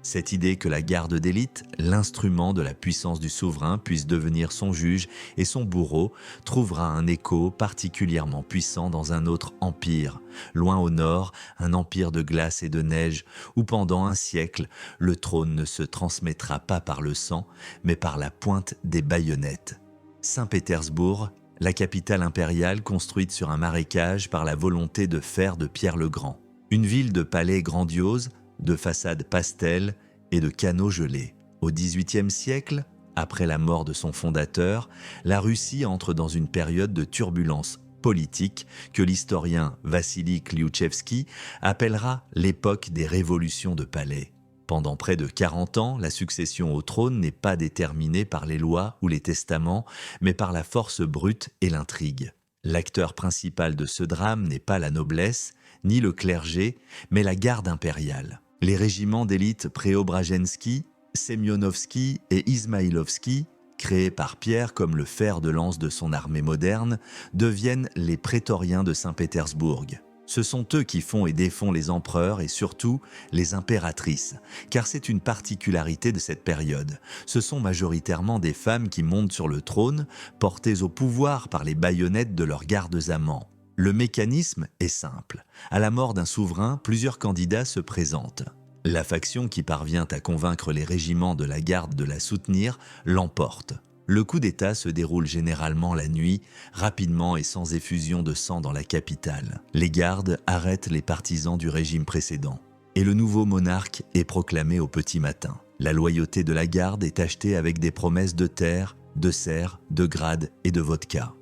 Cette idée que la garde d'élite, l'instrument de la puissance du souverain, puisse devenir son juge et son bourreau, trouvera un écho particulièrement puissant dans un autre empire, loin au nord, un empire de glace et de neige, où pendant un siècle, le trône ne se transmettra pas par le sang, mais par la pointe des baïonnettes. Saint-Pétersbourg, la capitale impériale construite sur un marécage par la volonté de fer de Pierre le Grand. Une ville de palais grandiose, de façades pastel et de canaux gelés. Au XVIIIe siècle, après la mort de son fondateur, la Russie entre dans une période de turbulence politique que l'historien Vassili Kliouchevski appellera l'époque des révolutions de palais. Pendant près de 40 ans, la succession au trône n'est pas déterminée par les lois ou les testaments, mais par la force brute et l'intrigue. L'acteur principal de ce drame n'est pas la noblesse, ni le clergé, mais la garde impériale. Les régiments d'élite Préobrajensky, Semyonovski et Izmaïlovski, créés par Pierre comme le fer de lance de son armée moderne, deviennent les prétoriens de Saint-Pétersbourg. Ce sont eux qui font et défont les empereurs et surtout les impératrices, car c'est une particularité de cette période. Ce sont majoritairement des femmes qui montent sur le trône, portées au pouvoir par les baïonnettes de leurs gardes amants. Le mécanisme est simple. À la mort d'un souverain, plusieurs candidats se présentent. La faction qui parvient à convaincre les régiments de la garde de la soutenir l'emporte. Le coup d'État se déroule généralement la nuit, rapidement et sans effusion de sang dans la capitale. Les gardes arrêtent les partisans du régime précédent. Et le nouveau monarque est proclamé au petit matin. La loyauté de la garde est achetée avec des promesses de terre, de serre, de grade et de vodka.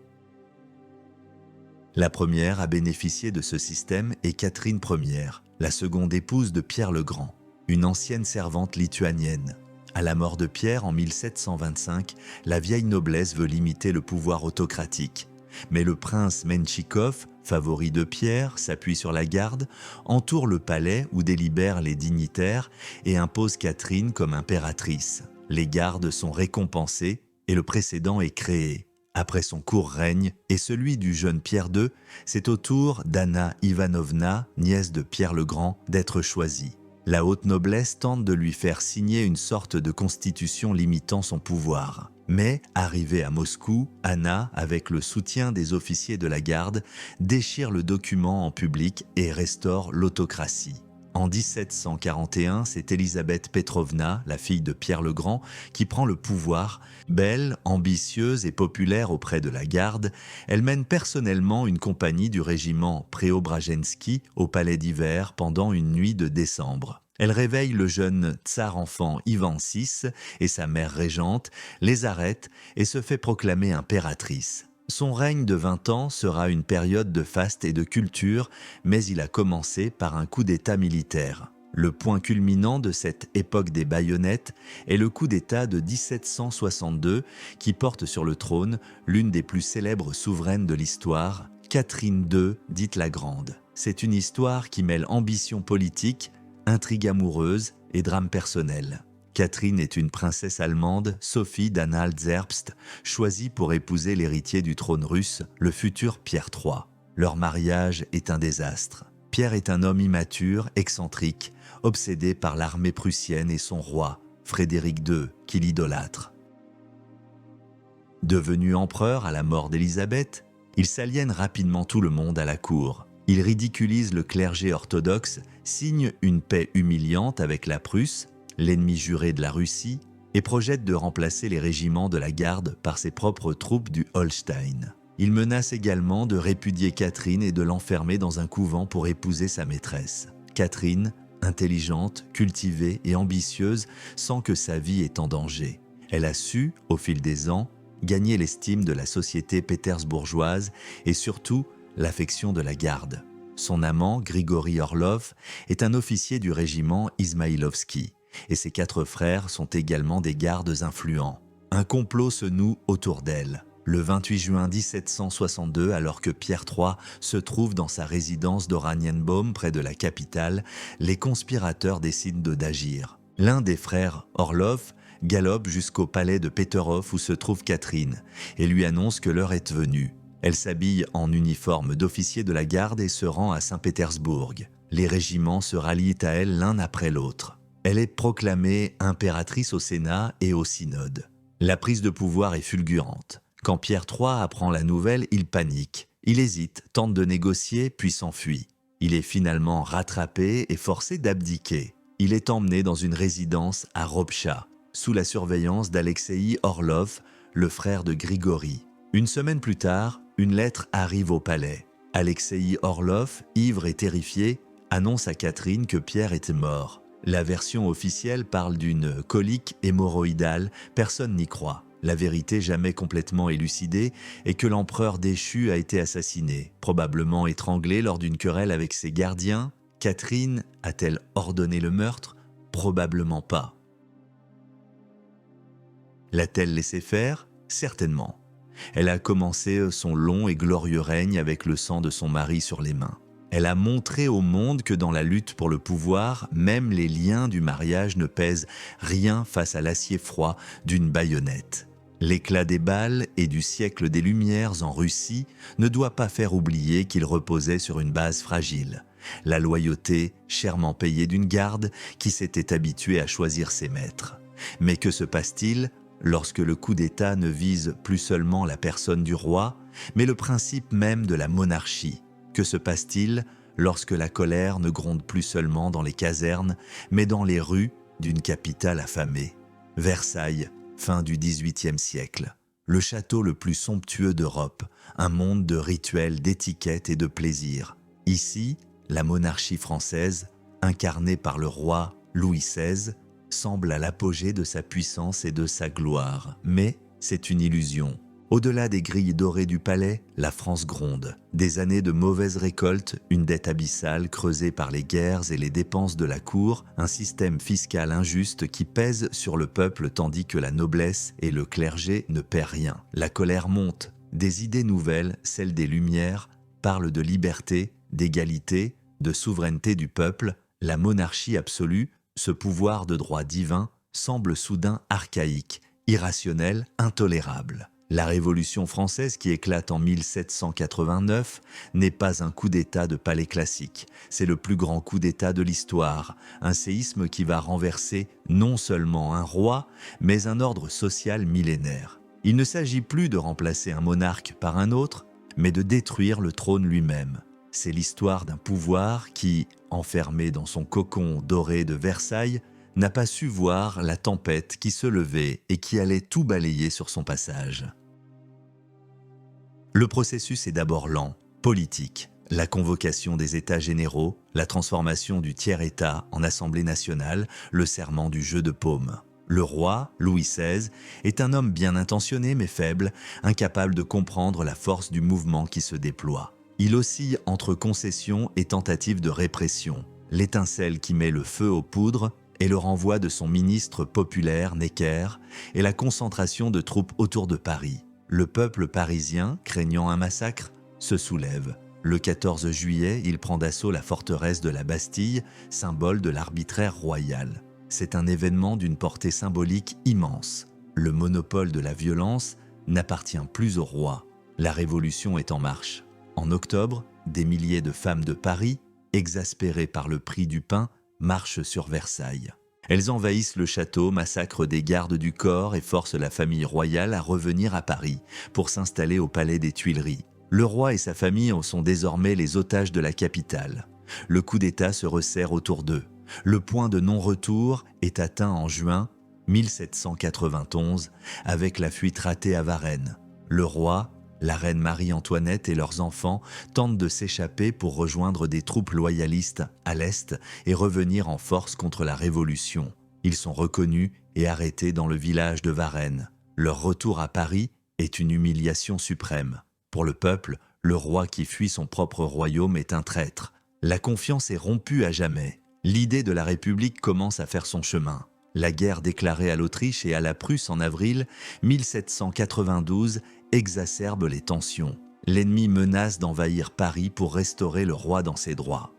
La première à bénéficier de ce système est Catherine Ier, la seconde épouse de Pierre le Grand, une ancienne servante lituanienne. À la mort de Pierre en 1725, la vieille noblesse veut limiter le pouvoir autocratique. Mais le prince Menchikov, favori de Pierre, s'appuie sur la garde, entoure le palais où délibèrent les dignitaires et impose Catherine comme impératrice. Les gardes sont récompensés et le précédent est créé. Après son court règne et celui du jeune Pierre II, c'est au tour d'Anna Ivanovna, nièce de Pierre le Grand, d'être choisie. La haute noblesse tente de lui faire signer une sorte de constitution limitant son pouvoir. Mais, arrivée à Moscou, Anna, avec le soutien des officiers de la garde, déchire le document en public et restaure l'autocratie. En 1741, c'est Élisabeth Petrovna, la fille de Pierre le Grand, qui prend le pouvoir. Belle, ambitieuse et populaire auprès de la garde, elle mène personnellement une compagnie du régiment Préobrajensky au palais d'hiver pendant une nuit de décembre. Elle réveille le jeune tsar-enfant Ivan VI et sa mère régente, les arrête et se fait proclamer impératrice. Son règne de 20 ans sera une période de faste et de culture, mais il a commencé par un coup d'État militaire. Le point culminant de cette époque des baïonnettes est le coup d'État de 1762 qui porte sur le trône l'une des plus célèbres souveraines de l'histoire, Catherine II, dite la Grande. C'est une histoire qui mêle ambition politique, intrigue amoureuse et drame personnel. Catherine est une princesse allemande, Sophie d'Anhalt-Zerbst, choisie pour épouser l'héritier du trône russe, le futur Pierre III. Leur mariage est un désastre. Pierre est un homme immature, excentrique, obsédé par l'armée prussienne et son roi, Frédéric II, qui l'idolâtre. Devenu empereur à la mort d'Élisabeth, il s'aliène rapidement tout le monde à la cour. Il ridiculise le clergé orthodoxe, signe une paix humiliante avec la Prusse, l'ennemi juré de la Russie, et projette de remplacer les régiments de la garde par ses propres troupes du Holstein. Il menace également de répudier Catherine et de l'enfermer dans un couvent pour épouser sa maîtresse. Catherine, intelligente, cultivée et ambitieuse, sent que sa vie est en danger. Elle a su, au fil des ans, gagner l'estime de la société pétersbourgeoise et surtout l'affection de la garde. Son amant, Grigori Orlov, est un officier du régiment Izmaïlovski. Et ses 4 frères sont également des gardes influents. Un complot se noue autour d'elle. Le 28 juin 1762, alors que Pierre III se trouve dans sa résidence d'Oranienbaum près de la capitale, les conspirateurs décident d'agir. L'un des frères, Orlov, galope jusqu'au palais de Peterhof où se trouve Catherine et lui annonce que l'heure est venue. Elle s'habille en uniforme d'officier de la garde et se rend à Saint-Pétersbourg. Les régiments se rallient à elle l'un après l'autre. Elle est proclamée impératrice au Sénat et au synode. La prise de pouvoir est fulgurante. Quand Pierre III apprend la nouvelle, il panique. Il hésite, tente de négocier, puis s'enfuit. Il est finalement rattrapé et forcé d'abdiquer. Il est emmené dans une résidence à Ropcha, sous la surveillance d'Alexeï Orlov, le frère de Grigori. Une semaine plus tard, une lettre arrive au palais. Alexeï Orlov, ivre et terrifié, annonce à Catherine que Pierre était mort. La version officielle parle d'une colique hémorroïdale, personne n'y croit. La vérité jamais complètement élucidée est que l'empereur déchu a été assassiné, probablement étranglé lors d'une querelle avec ses gardiens. Catherine a-t-elle ordonné le meurtre? Probablement pas. L'a-t-elle laissé faire? Certainement. Elle a commencé son long et glorieux règne avec le sang de son mari sur les mains. Elle a montré au monde que dans la lutte pour le pouvoir, même les liens du mariage ne pèsent rien face à l'acier froid d'une baïonnette. L'éclat des balles et du siècle des Lumières en Russie ne doit pas faire oublier qu'il reposait sur une base fragile. La loyauté chèrement payée d'une garde qui s'était habituée à choisir ses maîtres. Mais que se passe-t-il lorsque le coup d'État ne vise plus seulement la personne du roi, mais le principe même de la monarchie? Que se passe-t-il lorsque la colère ne gronde plus seulement dans les casernes, mais dans les rues d'une capitale affamée? Versailles, fin du XVIIIe siècle. Le château le plus somptueux d'Europe, un monde de rituels, d'étiquettes et de plaisirs. Ici, la monarchie française, incarnée par le roi Louis XVI, semble à l'apogée de sa puissance et de sa gloire. Mais c'est une illusion. Au-delà des grilles dorées du palais, la France gronde. Des années de mauvaises récoltes, une dette abyssale creusée par les guerres et les dépenses de la cour, un système fiscal injuste qui pèse sur le peuple tandis que la noblesse et le clergé ne paient rien. La colère monte. Des idées nouvelles, celles des Lumières, parlent de liberté, d'égalité, de souveraineté du peuple. La monarchie absolue, ce pouvoir de droit divin, semble soudain archaïque, irrationnel, intolérable. La Révolution française qui éclate en 1789 n'est pas un coup d'État de palais classique. C'est le plus grand coup d'État de l'histoire, un séisme qui va renverser non seulement un roi, mais un ordre social millénaire. Il ne s'agit plus de remplacer un monarque par un autre, mais de détruire le trône lui-même. C'est l'histoire d'un pouvoir qui, enfermé dans son cocon doré de Versailles, n'a pas su voir la tempête qui se levait et qui allait tout balayer sur son passage. Le processus est d'abord lent, politique. La convocation des États généraux, la transformation du tiers-État en Assemblée nationale, le serment du jeu de paume. Le roi, Louis XVI, est un homme bien intentionné mais faible, incapable de comprendre la force du mouvement qui se déploie. Il oscille entre concessions et tentatives de répression. L'étincelle qui met le feu aux poudres est le renvoi de son ministre populaire, Necker, et la concentration de troupes autour de Paris. Le peuple parisien, craignant un massacre, se soulève. Le 14 juillet, il prend d'assaut la forteresse de la Bastille, symbole de l'arbitraire royal. C'est un événement d'une portée symbolique immense. Le monopole de la violence n'appartient plus au roi. La révolution est en marche. En octobre, des milliers de femmes de Paris, exaspérées par le prix du pain, marchent sur Versailles. Elles envahissent le château, massacrent des gardes du corps et forcent la famille royale à revenir à Paris pour s'installer au palais des Tuileries. Le roi et sa famille sont désormais les otages de la capitale. Le coup d'État se resserre autour d'eux. Le point de non-retour est atteint en juin 1791 avec la fuite ratée à Varennes. Le roi, la reine Marie-Antoinette et leurs enfants tentent de s'échapper pour rejoindre des troupes loyalistes à l'Est et revenir en force contre la Révolution. Ils sont reconnus et arrêtés dans le village de Varennes. Leur retour à Paris est une humiliation suprême. Pour le peuple, le roi qui fuit son propre royaume est un traître. La confiance est rompue à jamais. L'idée de la République commence à faire son chemin. La guerre déclarée à l'Autriche et à la Prusse en avril 1792 exacerbe les tensions. L'ennemi menace d'envahir Paris pour restaurer le roi dans ses droits.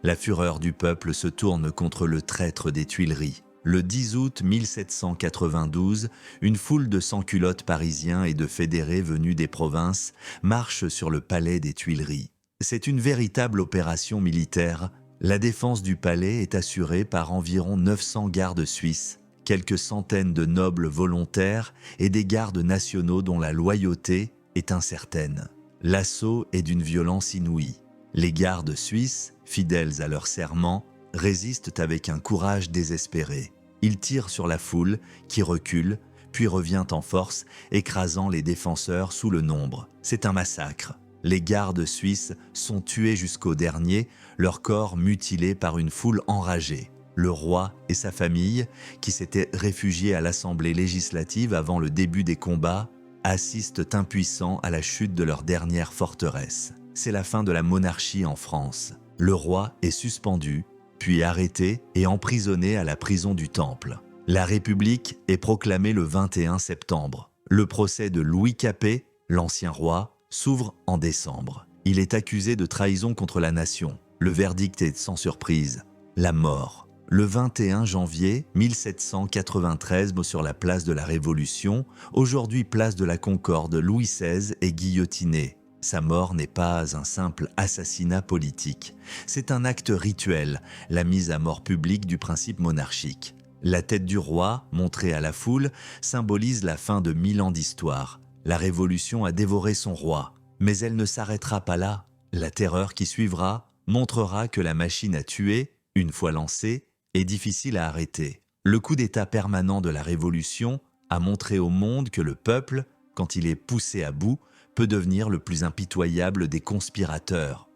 La fureur du peuple se tourne contre le traître des Tuileries. Le 10 août 1792, une foule de sans-culottes parisiens et de fédérés venus des provinces marche sur le palais des Tuileries. C'est une véritable opération militaire. La défense du palais est assurée par environ 900 gardes suisses, quelques centaines de nobles volontaires et des gardes nationaux dont la loyauté est incertaine. L'assaut est d'une violence inouïe. Les gardes suisses, fidèles à leur serment, résistent avec un courage désespéré. Ils tirent sur la foule, qui recule, puis revient en force, écrasant les défenseurs sous le nombre. C'est un massacre. Les gardes suisses sont tués jusqu'au dernier, leur corps mutilés par une foule enragée. Le roi et sa famille, qui s'étaient réfugiés à l'Assemblée législative avant le début des combats, assistent impuissants à la chute de leur dernière forteresse. C'est la fin de la monarchie en France. Le roi est suspendu, puis arrêté et emprisonné à la prison du Temple. La République est proclamée le 21 septembre. Le procès de Louis Capet, l'ancien roi, s'ouvre en décembre. Il est accusé de trahison contre la nation. Le verdict est sans surprise, la mort. Le 21 janvier 1793, sur la place de la Révolution, aujourd'hui place de la Concorde, Louis XVI est guillotiné. Sa mort n'est pas un simple assassinat politique. C'est un acte rituel, la mise à mort publique du principe monarchique. La tête du roi, montrée à la foule, symbolise la fin de 1000 ans d'histoire. La Révolution a dévoré son roi, mais elle ne s'arrêtera pas là. La terreur qui suivra montrera que la machine à tuer, une fois lancée, est difficile à arrêter. Le coup d'État permanent de la Révolution a montré au monde que le peuple, quand il est poussé à bout, peut devenir le plus impitoyable des conspirateurs.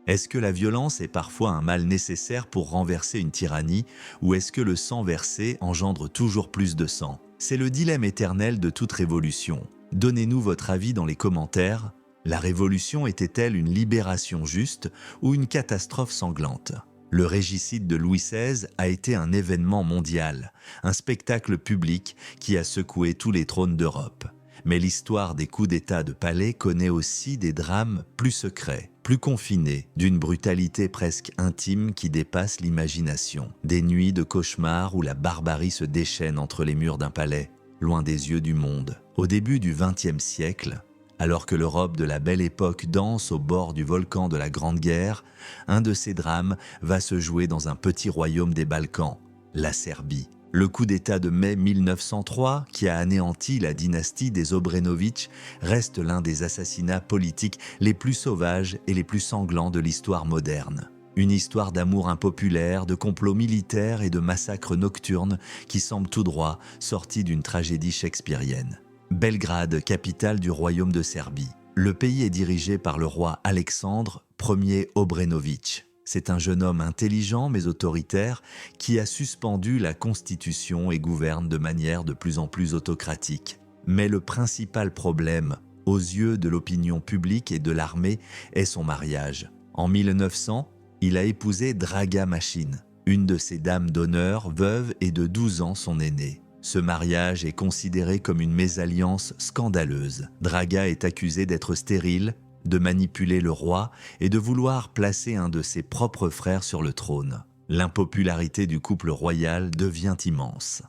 Est-ce que la violence est parfois un mal nécessaire pour renverser une tyrannie, ou est-ce que le sang versé engendre toujours plus de sang ? C'est le dilemme éternel de toute révolution. Donnez-nous votre avis dans les commentaires. La révolution était-elle une libération juste ou une catastrophe sanglante? Le régicide de Louis XVI a été un événement mondial, un spectacle public qui a secoué tous les trônes d'Europe. Mais l'histoire des coups d'État de palais connaît aussi des drames plus secrets, plus confinés, d'une brutalité presque intime qui dépasse l'imagination. Des nuits de cauchemars où la barbarie se déchaîne entre les murs d'un palais, loin des yeux du monde. Au début du XXe siècle, alors que l'Europe de la Belle Époque danse au bord du volcan de la Grande Guerre, un de ces drames va se jouer dans un petit royaume des Balkans, la Serbie. Le coup d'État de mai 1903, qui a anéanti la dynastie des Obrenović, reste l'un des assassinats politiques les plus sauvages et les plus sanglants de l'histoire moderne. Une histoire d'amour impopulaire, de complots militaires et de massacres nocturnes qui semble tout droit sorti d'une tragédie shakespearienne. Belgrade, capitale du royaume de Serbie. Le pays est dirigé par le roi Alexandre Ier Obrenović. C'est un jeune homme intelligent mais autoritaire qui a suspendu la constitution et gouverne de manière de plus en plus autocratique. Mais le principal problème, aux yeux de l'opinion publique et de l'armée, est son mariage. En 1900, il a épousé Draga Mašin, une de ses dames d'honneur, veuve et de 12 ans son aînée. Ce mariage est considéré comme une mésalliance scandaleuse. Draga est accusée d'être stérile, de manipuler le roi et de vouloir placer un de ses propres frères sur le trône. L'impopularité du couple royal devient immense.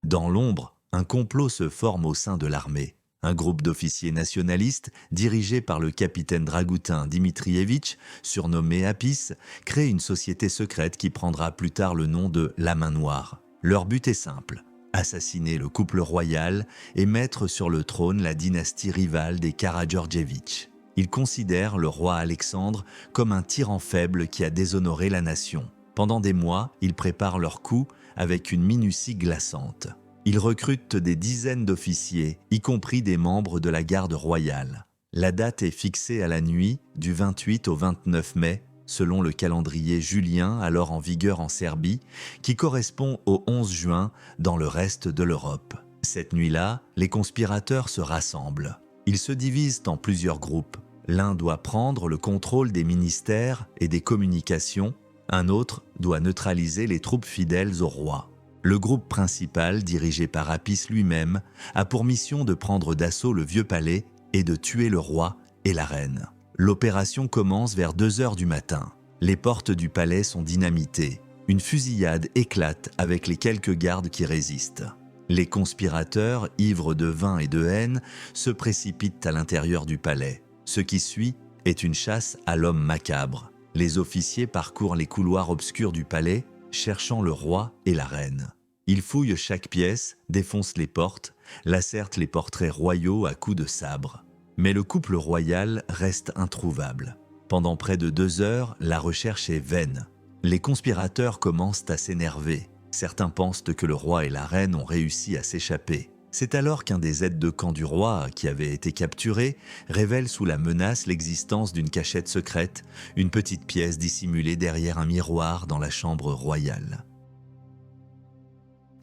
Dans l'ombre, un complot se forme au sein de l'armée. Un groupe d'officiers nationalistes, dirigé par le capitaine Dragutin Dmitrievitch, surnommé Apis, crée une société secrète qui prendra plus tard le nom de la Main Noire. Leur but est simple, assassiner le couple royal et mettre sur le trône la dynastie rivale des Karađorđević. Ils considèrent le roi Alexandre comme un tyran faible qui a déshonoré la nation. Pendant des mois, ils préparent leur coup avec une minutie glaçante. Ils recrutent des dizaines d'officiers, y compris des membres de la garde royale. La date est fixée à la nuit du 28 au 29 mai, selon le calendrier julien alors en vigueur en Serbie, qui correspond au 11 juin dans le reste de l'Europe. Cette nuit-là, les conspirateurs se rassemblent. Ils se divisent en plusieurs groupes. L'un doit prendre le contrôle des ministères et des communications, un autre doit neutraliser les troupes fidèles au roi. Le groupe principal, dirigé par Apis lui-même, a pour mission de prendre d'assaut le vieux palais et de tuer le roi et la reine. L'opération commence vers 2 heures du matin. Les portes du palais sont dynamitées. Une fusillade éclate avec les quelques gardes qui résistent. Les conspirateurs, ivres de vin et de haine, se précipitent à l'intérieur du palais. Ce qui suit est une chasse à l'homme macabre. Les officiers parcourent les couloirs obscurs du palais, cherchant le roi et la reine. Ils fouillent chaque pièce, défoncent les portes, lacèrent les portraits royaux à coups de sabre. Mais le couple royal reste introuvable. Pendant près de 2 heures, la recherche est vaine. Les conspirateurs commencent à s'énerver. Certains pensent que le roi et la reine ont réussi à s'échapper. C'est alors qu'un des aides de camp du roi, qui avait été capturé, révèle sous la menace l'existence d'une cachette secrète, une petite pièce dissimulée derrière un miroir dans la chambre royale.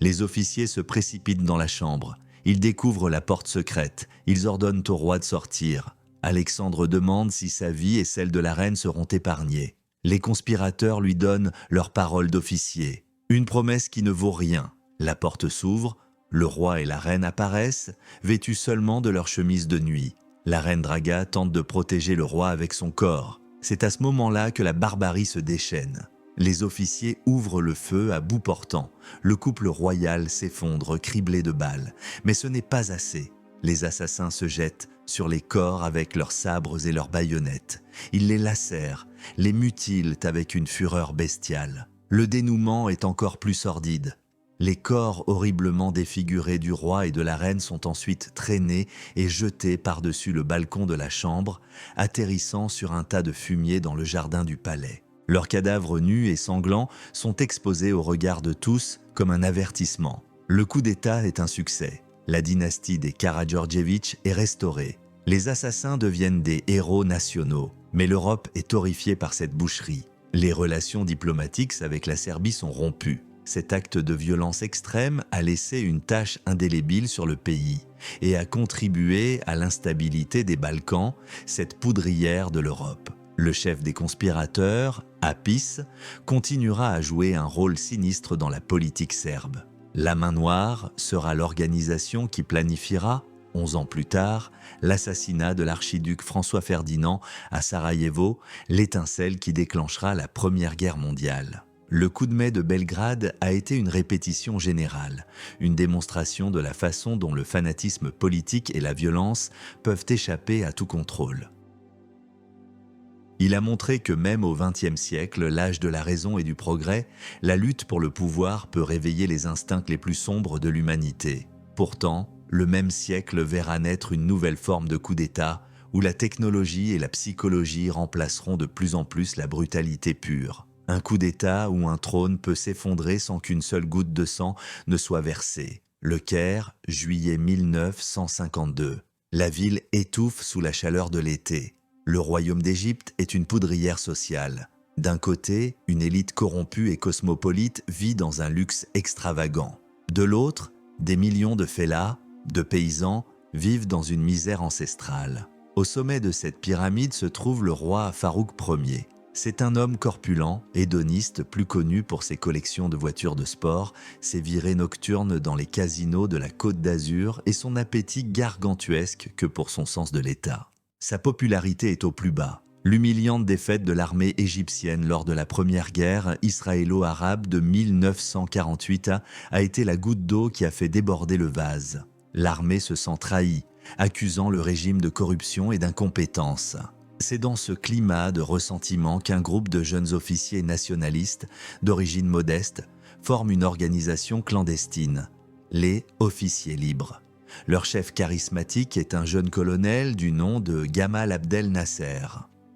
Les officiers se précipitent dans la chambre. Ils découvrent la porte secrète. Ils ordonnent au roi de sortir. Alexandre demande si sa vie et celle de la reine seront épargnées. Les conspirateurs lui donnent leur parole d'officier. Une promesse qui ne vaut rien. La porte s'ouvre. Le roi et la reine apparaissent, vêtus seulement de leur chemise de nuit. La reine Draga tente de protéger le roi avec son corps. C'est à ce moment-là que la barbarie se déchaîne. Les officiers ouvrent le feu à bout portant. Le couple royal s'effondre, criblé de balles. Mais ce n'est pas assez. Les assassins se jettent sur les corps avec leurs sabres et leurs baïonnettes. Ils les lacèrent, les mutilent avec une fureur bestiale. Le dénouement est encore plus sordide. Les corps horriblement défigurés du roi et de la reine sont ensuite traînés et jetés par-dessus le balcon de la chambre, atterrissant sur un tas de fumier dans le jardin du palais. Leurs cadavres nus et sanglants sont exposés au regard de tous comme un avertissement. Le coup d'État est un succès. La dynastie des Karađorđević est restaurée. Les assassins deviennent des héros nationaux. Mais l'Europe est horrifiée par cette boucherie. Les relations diplomatiques avec la Serbie sont rompues. Cet acte de violence extrême a laissé une tache indélébile sur le pays et a contribué à l'instabilité des Balkans, cette poudrière de l'Europe. Le chef des conspirateurs, Apis, continuera à jouer un rôle sinistre dans la politique serbe. La Main Noire sera l'organisation qui planifiera, 11 ans plus tard, l'assassinat de l'archiduc François Ferdinand à Sarajevo, l'étincelle qui déclenchera la Première Guerre mondiale. Le coup de mai de Belgrade a été une répétition générale, une démonstration de la façon dont le fanatisme politique et la violence peuvent échapper à tout contrôle. Il a montré que même au XXe siècle, l'âge de la raison et du progrès, la lutte pour le pouvoir peut réveiller les instincts les plus sombres de l'humanité. Pourtant, le même siècle verra naître une nouvelle forme de coup d'État où la technologie et la psychologie remplaceront de plus en plus la brutalité pure. Un coup d'État où un trône peut s'effondrer sans qu'une seule goutte de sang ne soit versée. Le Caire, juillet 1952. La ville étouffe sous la chaleur de l'été. Le royaume d'Égypte est une poudrière sociale. D'un côté, une élite corrompue et cosmopolite vit dans un luxe extravagant. De l'autre, des millions de fellahs, de paysans, vivent dans une misère ancestrale. Au sommet de cette pyramide se trouve le roi Farouk Ier. C'est un homme corpulent, hédoniste, plus connu pour ses collections de voitures de sport, ses virées nocturnes dans les casinos de la Côte d'Azur et son appétit gargantuesque que pour son sens de l'État. Sa popularité est au plus bas. L'humiliante défaite de l'armée égyptienne lors de la première guerre israélo-arabe de 1948 a été la goutte d'eau qui a fait déborder le vase. L'armée se sent trahie, accusant le régime de corruption et d'incompétence. C'est dans ce climat de ressentiment qu'un groupe de jeunes officiers nationalistes, d'origine modeste, forme une organisation clandestine, les Officiers Libres. Leur chef charismatique est un jeune colonel du nom de Gamal Abdel Nasser.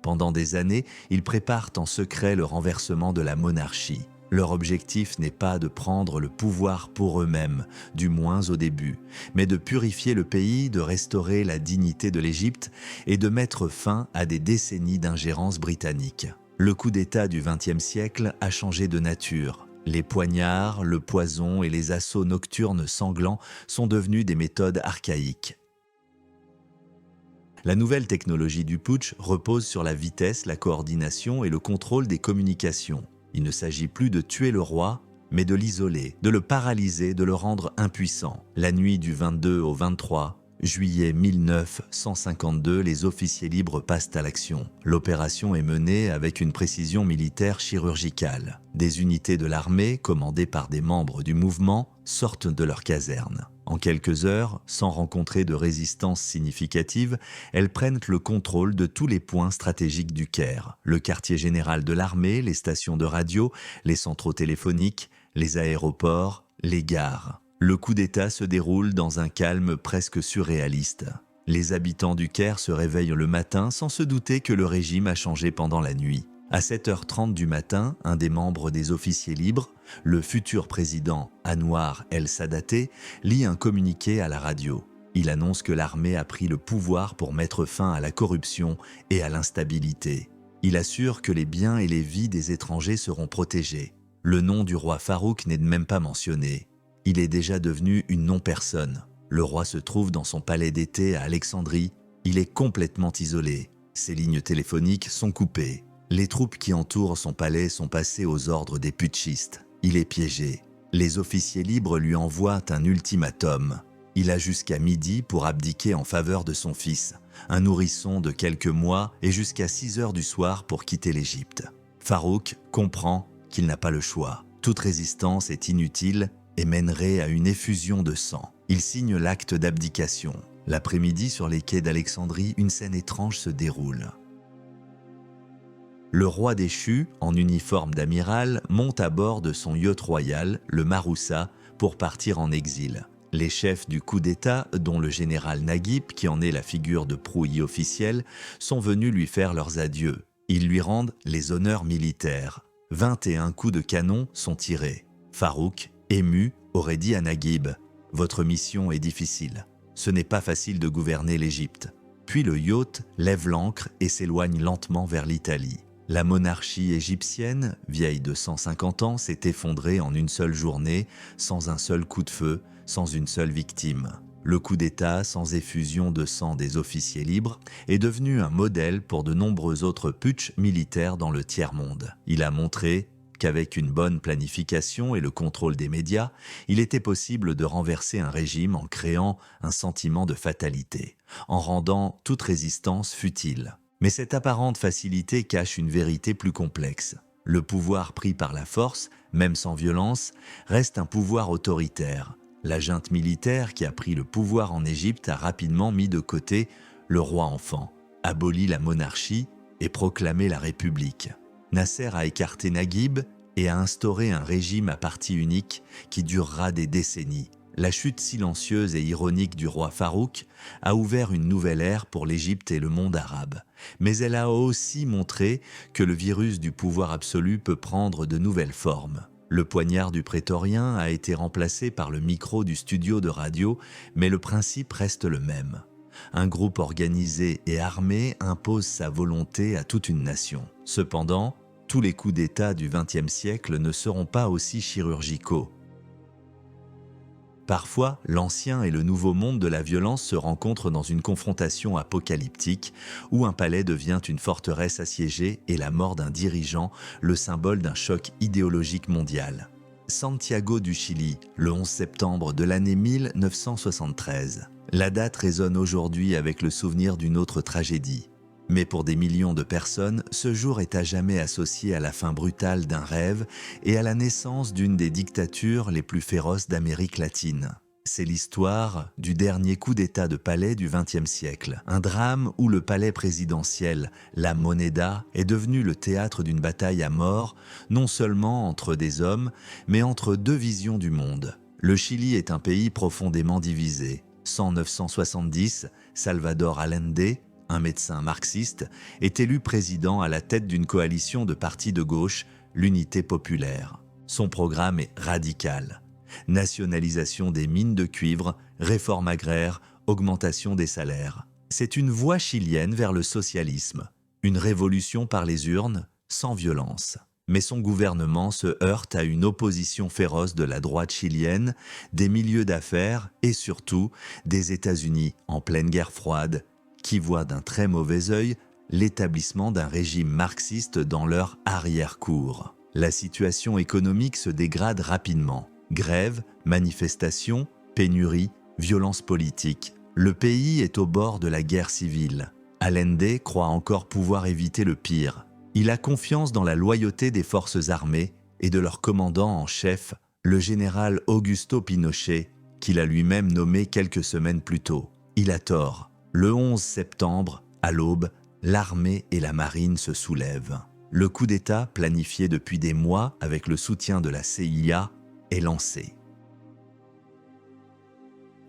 Pendant des années, ils préparent en secret le renversement de la monarchie. Leur objectif n'est pas de prendre le pouvoir pour eux-mêmes, du moins au début, mais de purifier le pays, de restaurer la dignité de l'Égypte et de mettre fin à des décennies d'ingérence britannique. Le coup d'État du XXe siècle a changé de nature. Les poignards, le poison et les assauts nocturnes sanglants sont devenus des méthodes archaïques. La nouvelle technologie du putsch repose sur la vitesse, la coordination et le contrôle des communications. Il ne s'agit plus de tuer le roi, mais de l'isoler, de le paralyser, de le rendre impuissant. La nuit du 22 au 23 juillet 1952, les officiers libres passent à l'action. L'opération est menée avec une précision militaire chirurgicale. Des unités de l'armée, commandées par des membres du mouvement, sortent de leur caserne. En quelques heures, sans rencontrer de résistance significative, elles prennent le contrôle de tous les points stratégiques du Caire. Le quartier général de l'armée, les stations de radio, les centraux téléphoniques, les aéroports, les gares. Le coup d'État se déroule dans un calme presque surréaliste. Les habitants du Caire se réveillent le matin sans se douter que le régime a changé pendant la nuit. À 7h30 du matin, un des membres des officiers libres, le futur président Anwar el-Sadaté, lit un communiqué à la radio. Il annonce que l'armée a pris le pouvoir pour mettre fin à la corruption et à l'instabilité. Il assure que les biens et les vies des étrangers seront protégés. Le nom du roi Farouk n'est même pas mentionné. Il est déjà devenu une non-personne. Le roi se trouve dans son palais d'été à Alexandrie. Il est complètement isolé. Ses lignes téléphoniques sont coupées. Les troupes qui entourent son palais sont passées aux ordres des putschistes. Il est piégé. Les officiers libres lui envoient un ultimatum. Il a jusqu'à midi pour abdiquer en faveur de son fils, un nourrisson de quelques mois, et jusqu'à 6h du soir pour quitter l'Égypte. Farouk comprend qu'il n'a pas le choix. Toute résistance est inutile et mènerait à une effusion de sang. Il signe l'acte d'abdication. L'après-midi, sur les quais d'Alexandrie, une scène étrange se déroule. Le roi déchu, en uniforme d'amiral, monte à bord de son yacht royal, le Maroussa, pour partir en exil. Les chefs du coup d'État, dont le général Naguib, qui en est la figure de proue officielle, sont venus lui faire leurs adieux. Ils lui rendent les honneurs militaires. 21 coups de canon sont tirés. Farouk, ému, aurait dit à Naguib « Votre mission est difficile. Ce n'est pas facile de gouverner l'Égypte. » Puis le yacht lève l'ancre et s'éloigne lentement vers l'Italie. La monarchie égyptienne, vieille de 150 ans, s'est effondrée en une seule journée, sans un seul coup de feu, sans une seule victime. Le coup d'État, sans effusion de sang des officiers libres, est devenu un modèle pour de nombreux autres putschs militaires dans le tiers-monde. Il a montré qu'avec une bonne planification et le contrôle des médias, il était possible de renverser un régime en créant un sentiment de fatalité, en rendant toute résistance futile. Mais cette apparente facilité cache une vérité plus complexe. Le pouvoir pris par la force, même sans violence, reste un pouvoir autoritaire. La junte militaire qui a pris le pouvoir en Égypte a rapidement mis de côté le roi enfant, aboli la monarchie et proclamé la République. Nasser a écarté Naguib et a instauré un régime à parti unique qui durera des décennies. La chute silencieuse et ironique du roi Farouk a ouvert une nouvelle ère pour l'Égypte et le monde arabe. Mais elle a aussi montré que le virus du pouvoir absolu peut prendre de nouvelles formes. Le poignard du prétorien a été remplacé par le micro du studio de radio, mais le principe reste le même. Un groupe organisé et armé impose sa volonté à toute une nation. Cependant, tous les coups d'État du XXe siècle ne seront pas aussi chirurgicaux. Parfois, l'ancien et le nouveau monde de la violence se rencontrent dans une confrontation apocalyptique où un palais devient une forteresse assiégée et la mort d'un dirigeant le symbole d'un choc idéologique mondial. Santiago du Chili, le 11 septembre de l'année 1973. La date résonne aujourd'hui avec le souvenir d'une autre tragédie. Mais pour des millions de personnes, ce jour est à jamais associé à la fin brutale d'un rêve et à la naissance d'une des dictatures les plus féroces d'Amérique latine. C'est l'histoire du dernier coup d'État de palais du XXe siècle, un drame où le palais présidentiel, la Moneda, est devenu le théâtre d'une bataille à mort, non seulement entre des hommes, mais entre deux visions du monde. Le Chili est un pays profondément divisé. En 1970, Salvador Allende, un médecin marxiste, est élu président à la tête d'une coalition de partis de gauche, l'Unité populaire. Son programme est radical. Nationalisation des mines de cuivre, réforme agraire, augmentation des salaires. C'est une voie chilienne vers le socialisme, une révolution par les urnes, sans violence. Mais son gouvernement se heurte à une opposition féroce de la droite chilienne, des milieux d'affaires et surtout des États-Unis en pleine guerre froide, qui voient d'un très mauvais œil l'établissement d'un régime marxiste dans leur arrière-cour. La situation économique se dégrade rapidement. Grèves, manifestations, pénuries, violences politiques. Le pays est au bord de la guerre civile. Allende croit encore pouvoir éviter le pire. Il a confiance dans la loyauté des forces armées et de leur commandant en chef, le général Augusto Pinochet, qu'il a lui-même nommé quelques semaines plus tôt. Il a tort. Le 11 septembre, à l'aube, l'armée et la marine se soulèvent. Le coup d'État, planifié depuis des mois avec le soutien de la CIA, est lancé.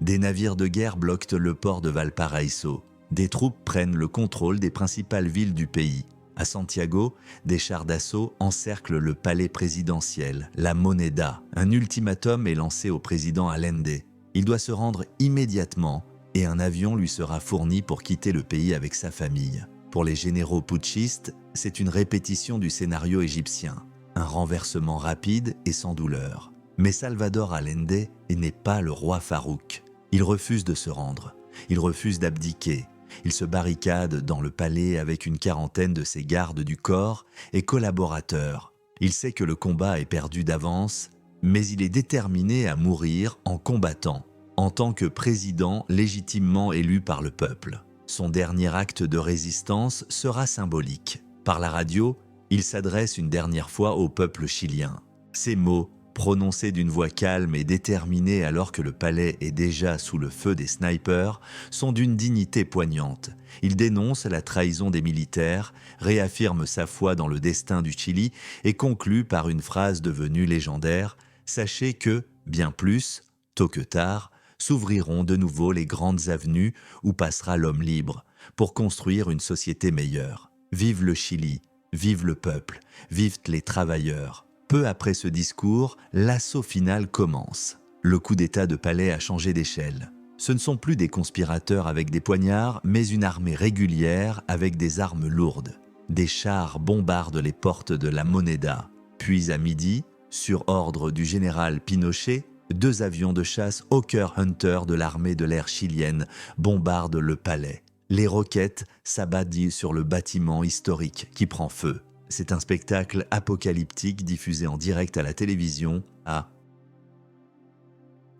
Des navires de guerre bloquent le port de Valparaíso. Des troupes prennent le contrôle des principales villes du pays. À Santiago, des chars d'assaut encerclent le palais présidentiel, la Moneda. Un ultimatum est lancé au président Allende. Il doit se rendre immédiatement et un avion lui sera fourni pour quitter le pays avec sa famille. Pour les généraux putschistes, c'est une répétition du scénario égyptien, un renversement rapide et sans douleur. Mais Salvador Allende n'est pas le roi Farouk. Il refuse de se rendre, il refuse d'abdiquer. Il se barricade dans le palais avec une quarantaine de ses gardes du corps et collaborateurs. Il sait que le combat est perdu d'avance, mais il est déterminé à mourir en combattant, en tant que président légitimement élu par le peuple. Son dernier acte de résistance sera symbolique. Par la radio, il s'adresse une dernière fois au peuple chilien. Ces mots, prononcés d'une voix calme et déterminée alors que le palais est déjà sous le feu des snipers, sont d'une dignité poignante. Il dénonce la trahison des militaires, réaffirme sa foi dans le destin du Chili et conclut par une phrase devenue légendaire « Sachez que, bien plus, tôt que tard, s'ouvriront de nouveau les grandes avenues où passera l'homme libre pour construire une société meilleure. Vive le Chili, vive le peuple, vivent les travailleurs. » Peu après ce discours, l'assaut final commence. Le coup d'État de palais a changé d'échelle. Ce ne sont plus des conspirateurs avec des poignards, mais une armée régulière avec des armes lourdes. des chars bombardent les portes de la Moneda. Puis à midi, sur ordre du général Pinochet, 2 avions de chasse Hawker Hunter de l'armée de l'air chilienne bombardent le palais. Les roquettes s'abattent sur le bâtiment historique qui prend feu. C'est un spectacle apocalyptique diffusé en direct à la télévision à...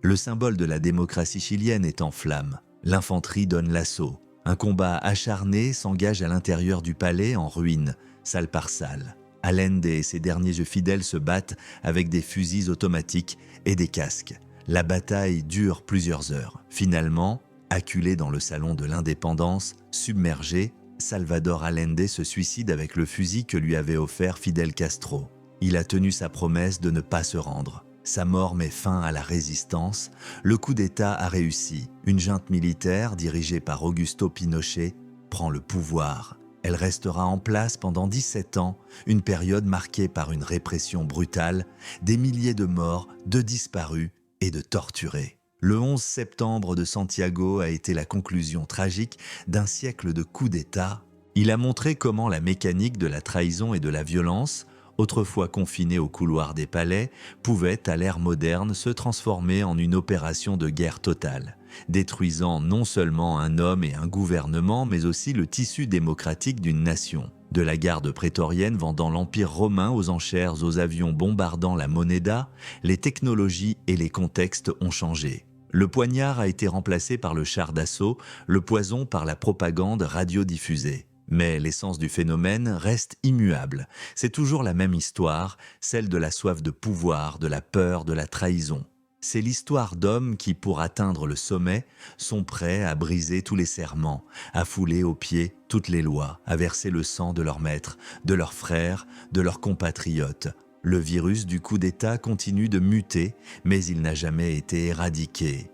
Le symbole de la démocratie chilienne est en flammes. L'infanterie donne l'assaut. Un combat acharné s'engage à l'intérieur du palais en ruine, salle par salle. Allende et ses derniers fidèles se battent avec des fusils automatiques et des casques. La bataille dure plusieurs heures. Finalement, acculé dans le salon de l'indépendance, submergé, Salvador Allende se suicide avec le fusil que lui avait offert Fidel Castro. Il a tenu sa promesse de ne pas se rendre. Sa mort met fin à la résistance. Le coup d'État a réussi. Une junte militaire, dirigée par Augusto Pinochet, prend le pouvoir. Elle restera en place pendant 17 ans, une période marquée par une répression brutale, des milliers de morts, de disparus et de torturés. Le 11 septembre de Santiago a été la conclusion tragique d'un siècle de coups d'État. Il a montré comment la mécanique de la trahison et de la violence, autrefois confinée aux couloirs des palais, pouvait, à l'ère moderne, se transformer en une opération de guerre totale, détruisant non seulement un homme et un gouvernement, mais aussi le tissu démocratique d'une nation. De la garde prétorienne vendant l'Empire romain aux enchères aux avions bombardant la Moneda, les technologies et les contextes ont changé. Le poignard a été remplacé par le char d'assaut, le poison par la propagande radiodiffusée. Mais l'essence du phénomène reste immuable. C'est toujours la même histoire, celle de la soif de pouvoir, de la peur, de la trahison. C'est l'histoire d'hommes qui, pour atteindre le sommet, sont prêts à briser tous les serments, à fouler aux pieds toutes les lois, à verser le sang de leurs maîtres, de leurs frères, de leurs compatriotes. Le virus du coup d'État continue de muter, mais il n'a jamais été éradiqué.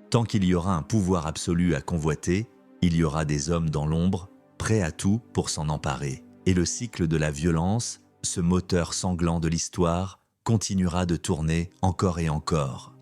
Tant qu'il y aura un pouvoir absolu à convoiter, il y aura des hommes dans l'ombre, prêts à tout pour s'en emparer. Et le cycle de la violence, ce moteur sanglant de l'histoire, continuera de tourner encore et encore.